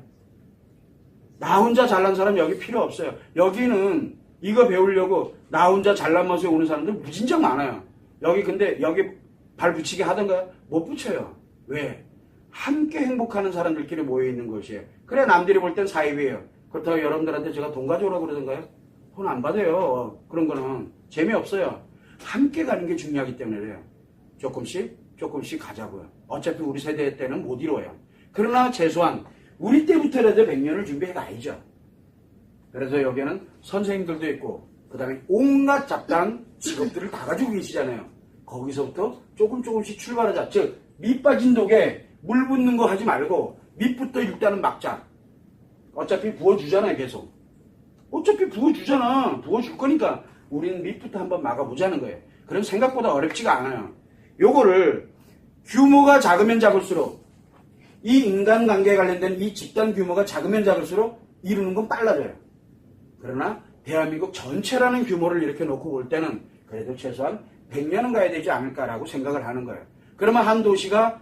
나 혼자 잘난 사람 여기 필요 없어요. 여기는 이거 배우려고 나 혼자 잘난 맛에 오는 사람들 무진장 많아요. 여기 근데 여기 발 붙이게 하던가요? 못 붙여요. 왜? 함께 행복하는 사람들끼리 모여있는 것이에요. 그래 남들이 볼 땐 사입이에요. 그렇다고 여러분들한테 제가 돈 가져오라고 그러던가요? 돈 안 받아요. 그런 거는 재미없어요. 함께 가는 게 중요하기 때문에 그래요. 조금씩 가자고요. 어차피 우리 세대 때는 못 이뤄요. 그러나 최소한 우리 때부터라도 100년을 준비해 가야죠. 그래서 여기에는 선생님들도 있고 그 다음에 온갖 잡다한 직업들을 다 가지고 계시잖아요. 거기서부터 조금씩 출발하자. 즉 밑 빠진 독에 물 붓는 거 하지 말고 밑부터 일단은 막자. 어차피 부어주잖아요. 계속. 어차피 부어주잖아. 부어줄 거니까 우리는 밑부터 한번 막아보자는 거예요. 그럼 생각보다 어렵지가 않아요. 요거를 규모가 작으면 작을수록 이 인간관계에 관련된 이 집단 규모가 작으면 작을수록 이루는 건 빨라져요. 그러나 대한민국 전체라는 규모를 이렇게 놓고 볼 때는 그래도 최소한 100년은 가야 되지 않을까라고 생각을 하는 거예요. 그러면 한 도시가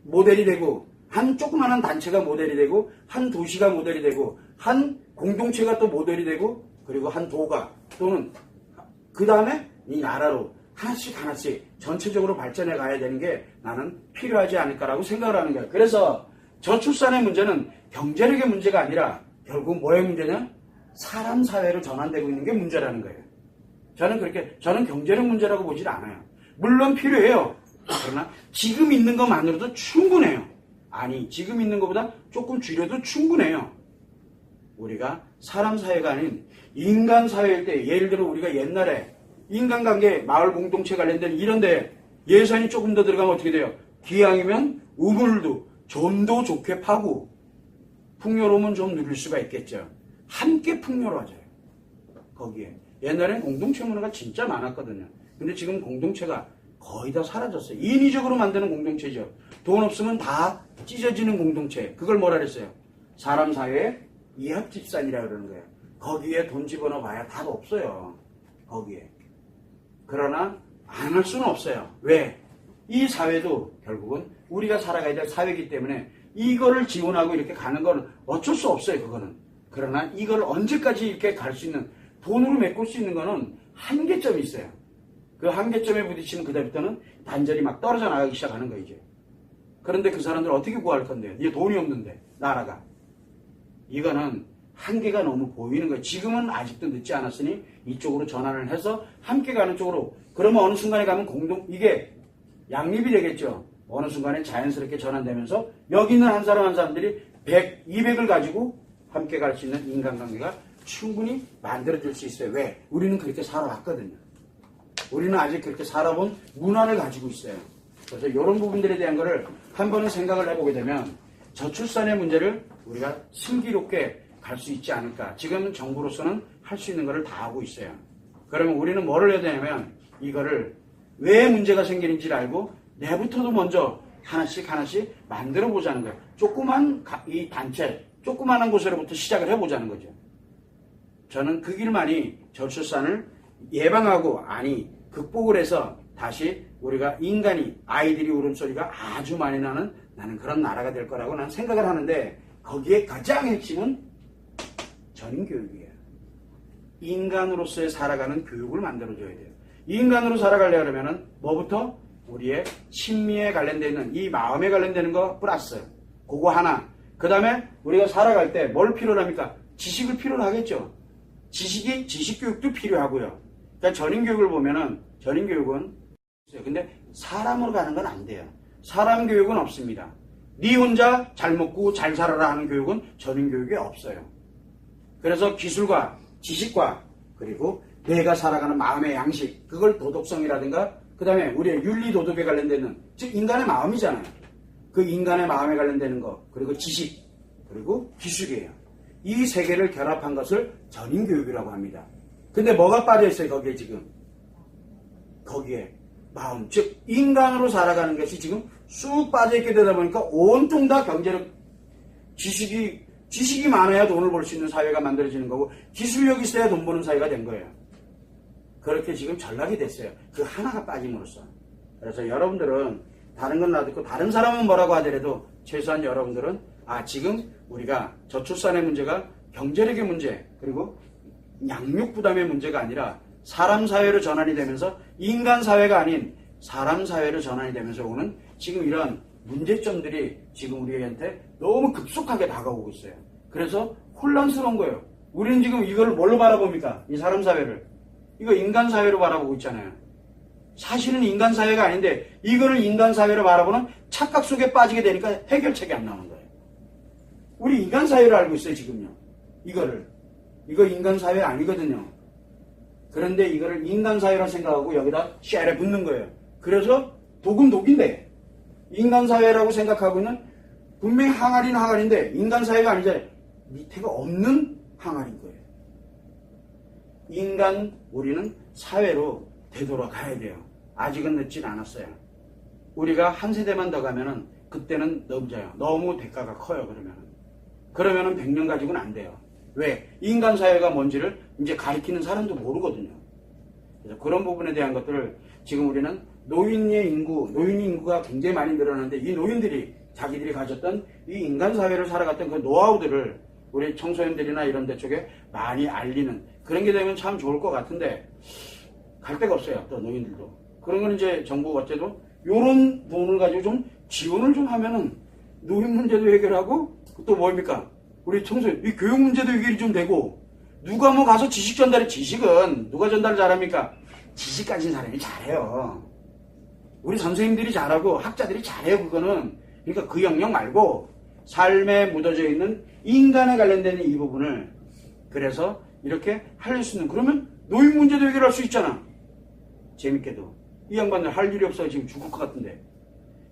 모델이 되고 한 조그마한 단체가 모델이 되고 한 도시가 모델이 되고 한 공동체가 또 모델이 되고 그리고 한 도가 또는 그 다음에 이 나라로 하나씩 전체적으로 발전해 가야 되는 게 나는 필요하지 않을까라고 생각을 하는 거예요. 그래서 저출산의 문제는 경제력의 문제가 아니라 결국 뭐의 문제냐? 사람 사회로 전환되고 있는 게 문제라는 거예요. 저는 경제력 문제라고 보질 않아요. 물론 필요해요. 그러나 지금 있는 것만으로도 충분해요. 아니, 지금 있는 것보다 조금 줄여도 충분해요. 우리가 사람 사회가 아닌 인간 사회일 때, 예를 들어 우리가 옛날에 인간관계, 마을 공동체 관련된 이런데 예산이 조금 더 들어가면 어떻게 돼요? 기왕이면 우물도 좀 더 좋게 파고 풍요로움은 좀 누릴 수가 있겠죠. 함께 풍요로워져요. 거기에. 옛날엔 공동체 문화가 진짜 많았거든요. 근데 지금 공동체가 거의 다 사라졌어요. 인위적으로 만드는 공동체죠. 돈 없으면 다 찢어지는 공동체. 그걸 뭐라 그랬어요? 사람 사회의 이합집산이라 그러는 거예요. 거기에 돈 집어넣어 봐야 답 없어요. 거기에. 그러나 안 할 수는 없어요. 왜? 이 사회도 결국은 우리가 살아가야 될 사회이기 때문에 이거를 지원하고 이렇게 가는 건 어쩔 수 없어요. 그거는. 그러나 이걸 언제까지 이렇게 갈 수 있는, 돈으로 메꿀 수 있는 거는 한계점이 있어요. 그 한계점에 부딪히는 그다음부터는 단절이 막 떨어져 나가기 시작하는 거예요. 이제. 그런데 그 사람들 어떻게 구할 건데요? 이게 돈이 없는데 나라가. 이거는 한계가 너무 보이는 거예요. 지금은 아직도 늦지 않았으니 이쪽으로 전환을 해서 함께 가는 쪽으로. 그러면 어느 순간에 가면 이게 양립이 되겠죠. 어느 순간에 자연스럽게 전환되면서 여기 있는 한 사람 한 사람들이 100, 200을 가지고 함께 갈 수 있는 인간관계가 충분히 만들어질 수 있어요. 왜? 우리는 그렇게 살아왔거든요. 우리는 아직 그렇게 살아본 문화를 가지고 있어요. 그래서 이런 부분들에 대한 거를 한 번은 생각을 해보게 되면 저출산의 문제를 우리가 슬기롭게 갈 수 있지 않을까. 지금 정부로서는 할 수 있는 거를 다 하고 있어요. 그러면 우리는 뭐를 해야 되냐면 이거를 왜 문제가 생기는지를 알고 내부터도 먼저 하나씩 만들어 보자는 거예요. 조그만 이 단체, 조그만한 곳으로부터 시작을 해보자는 거죠. 저는 그 길만이 저출산을 예방하고 극복을 해서 다시 우리가 인간이 아이들이 울음소리가 아주 많이 나는 나는 그런 나라가 될 거라고 나는 생각을 하는데 거기에 가장 핵심은 전인교육이에요. 인간으로서의 살아가는 교육을 만들어줘야 돼요. 인간으로 살아가려면 뭐부터? 우리의 심미에 관련되어 있는 이 마음에 관련되는 거 플러스 그거 하나. 그 다음에 우리가 살아갈 때 뭘 필요로 합니까? 지식을 필요로 하겠죠. 지식교육도 필요하고요. 그러니까 전인교육을 보면은 전인교육은 근데 사람으로 가는 건 안 돼요. 사람 교육은 없습니다. 네 혼자 잘 먹고 잘 살아라 하는 교육은 전인교육에 없어요. 그래서 기술과 지식과 그리고 내가 살아가는 마음의 양식, 그걸 도덕성이라든가 그 다음에 우리의 윤리 도덕에 관련되는 즉 인간의 마음이잖아요. 그 인간의 마음에 관련되는 거 그리고 지식 그리고 기술이에요. 이 세 개를 결합한 것을 전인교육이라고 합니다. 근데 뭐가 빠져있어요 거기에 지금? 거기에 마음, 즉 인간으로 살아가는 것이 지금 쑥 빠져있게 되다 보니까 온통 다 경제력, 지식이 많아야 돈을 벌 수 있는 사회가 만들어지는 거고 기술력이 있어야 돈 버는 사회가 된 거예요. 그렇게 지금 전락이 됐어요. 그 하나가 빠짐으로써. 그래서 여러분들은 다른 건 놔두고 다른 사람은 뭐라고 하더라도 최소한 여러분들은 지금 우리가 저출산의 문제가 경제력의 문제 그리고 양육 부담의 문제가 아니라 사람 사회로 전환이 되면서 인간 사회가 아닌 사람 사회로 전환이 되면서 오는 지금 이런 문제점들이 지금 우리한테 너무 급속하게 다가오고 있어요. 그래서 혼란스러운 거예요. 우리는 지금 이걸 뭘로 바라봅니까? 이 사람 사회를. 이거 인간 사회로 바라보고 있잖아요. 사실은 인간 사회가 아닌데 이거를 인간 사회로 바라보는 착각 속에 빠지게 되니까 해결책이 안 나오는 거예요. 우리 인간 사회로 알고 있어요 지금요. 이거 인간 사회 아니거든요. 그런데 이거를 인간 사회라 생각하고 여기다 쉐를 붙는 거예요. 그래서 독은 독인데 인간 사회라고 생각하고 있는 분명히 항아리는 항아리인데 인간 사회가 아니잖아요. 밑에가 없는 항아리인 거예요. 우리는 사회로 되돌아가야 돼요. 아직은 늦진 않았어요. 우리가 한 세대만 더 가면은 그때는 너무 대가가 커요. 그러면은 100년 가지고는 안 돼요. 왜? 인간 사회가 뭔지를 이제 가리키는 사람도 모르거든요. 그래서 그런 부분에 대한 것들을 지금 우리는 노인 인구가 굉장히 많이 늘어나는데 이 노인들이 자기들이 가졌던 이 인간 사회를 살아갔던 그 노하우들을 우리 청소년들이나 이런 데 쪽에 많이 알리는 그런 게 되면 참 좋을 것 같은데 갈 데가 없어요. 또 노인들도. 그런 건 이제 정부가 어째도 요런 돈을 가지고 좀 지원을 좀 하면은 노인 문제도 해결하고 또 뭡니까? 우리 청소년, 이 교육 문제도 해결이 좀 되고 누가 가서 지식은 누가 전달을 잘합니까? 지식 가진 사람이 잘해요. 우리 선생님들이 잘하고 학자들이 잘해요. 그거는. 그러니까 그 영역 말고 삶에 묻어져 있는 인간에 관련된 이 부분을 그래서 이렇게 할 수 있는 그러면 노인 문제도 해결할 수 있잖아. 재밌게도. 이 양반들 할 일이 없어 지금 죽을 것 같은데.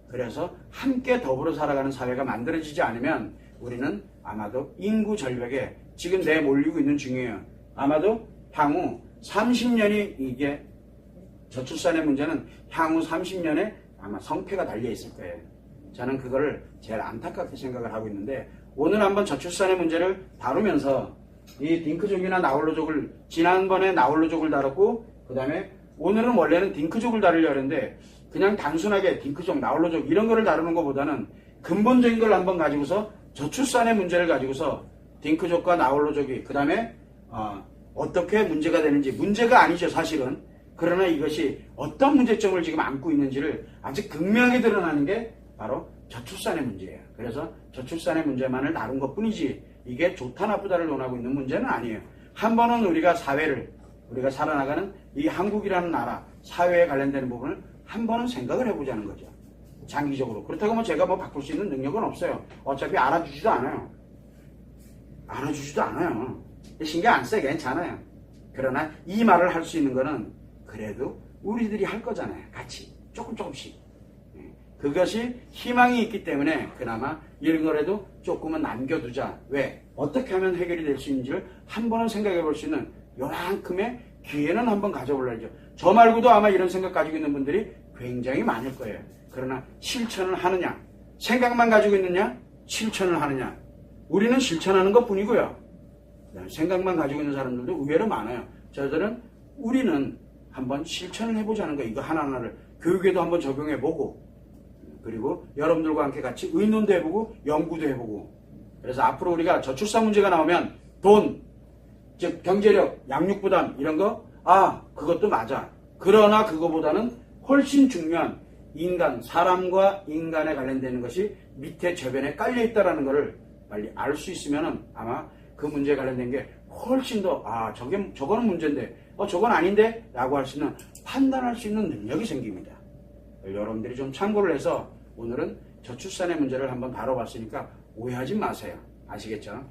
그래서 함께 더불어 살아가는 사회가 만들어지지 않으면 우리는 아마도 인구 절벽에 지금 내몰리고 있는 중이에요. 아마도 향후 30년이 이게 저출산의 문제는 향후 30년에 아마 성패가 달려있을 거예요. 저는 그거를 제일 안타깝게 생각을 하고 있는데 오늘 한번 저출산의 문제를 다루면서 이 딩크족이나 나홀로족을 지난번에 나홀로족을 다뤘고 그 다음에 오늘은 원래는 딩크족을 다루려고 했는데 그냥 단순하게 딩크족, 나홀로족 이런 거를 다루는 것보다는 근본적인 걸 한번 가지고서 저출산의 문제를 가지고서 딩크족과 나홀로족이 그 다음에 어떻게 문제가 되는지, 문제가 아니죠 사실은. 그러나 이것이 어떤 문제점을 지금 안고 있는지를 아주 극명하게 드러나는 게 바로 저출산의 문제예요. 그래서 저출산의 문제만을 다룬 것 뿐이지 이게 좋다 나쁘다를 논하고 있는 문제는 아니에요. 한 번은 우리가 사회를, 우리가 살아나가는 이 한국이라는 나라 사회에 관련되는 부분을 한 번은 생각을 해보자는 거죠. 장기적으로. 그렇다고 뭐 제가 뭐 바꿀 수 있는 능력은 없어요. 어차피 알아주지도 않아요. 알아주지도 않아요. 신경 안 써요. 괜찮아요. 그러나 이 말을 할 수 있는 거는 그래도 우리들이 할 거잖아요. 같이 조금씩. 그것이 희망이 있기 때문에 그나마 이런 거라도 조금은 남겨두자. 왜? 어떻게 하면 해결이 될 수 있는지를 한 번은 생각해 볼 수 있는 요만큼의 기회는 한번 가져보려죠. 저 말고도 아마 이런 생각 가지고 있는 분들이 굉장히 많을 거예요. 그러나 실천을 하느냐? 생각만 가지고 있느냐? 실천을 하느냐? 우리는 실천하는 것 뿐이고요. 생각만 가지고 있는 사람들도 의외로 많아요. 저들은 우리는 한번 실천을 해보자는 거, 이거 하나하나를 교육에도 한번 적용해보고, 그리고 여러분들과 함께 같이 의논도 해보고 연구도 해보고. 그래서 앞으로 우리가 저출산 문제가 나오면 돈, 즉 경제력, 양육부담 이런 거, 그것도 맞아. 그러나 그거보다는 훨씬 중요한 인간, 사람과 인간에 관련되는 것이 밑에 저변에 깔려 있다는 것을 빨리 알 수 있으면 아마 그 문제에 관련된 게 훨씬 더 저거는 문제인데 저건 아닌데 라고 할 수 있는, 판단할 수 있는 능력이 생깁니다. 여러분들이 좀 참고를 해서 오늘은 저출산의 문제를 한번 다뤄봤으니까 오해하지 마세요. 아시겠죠?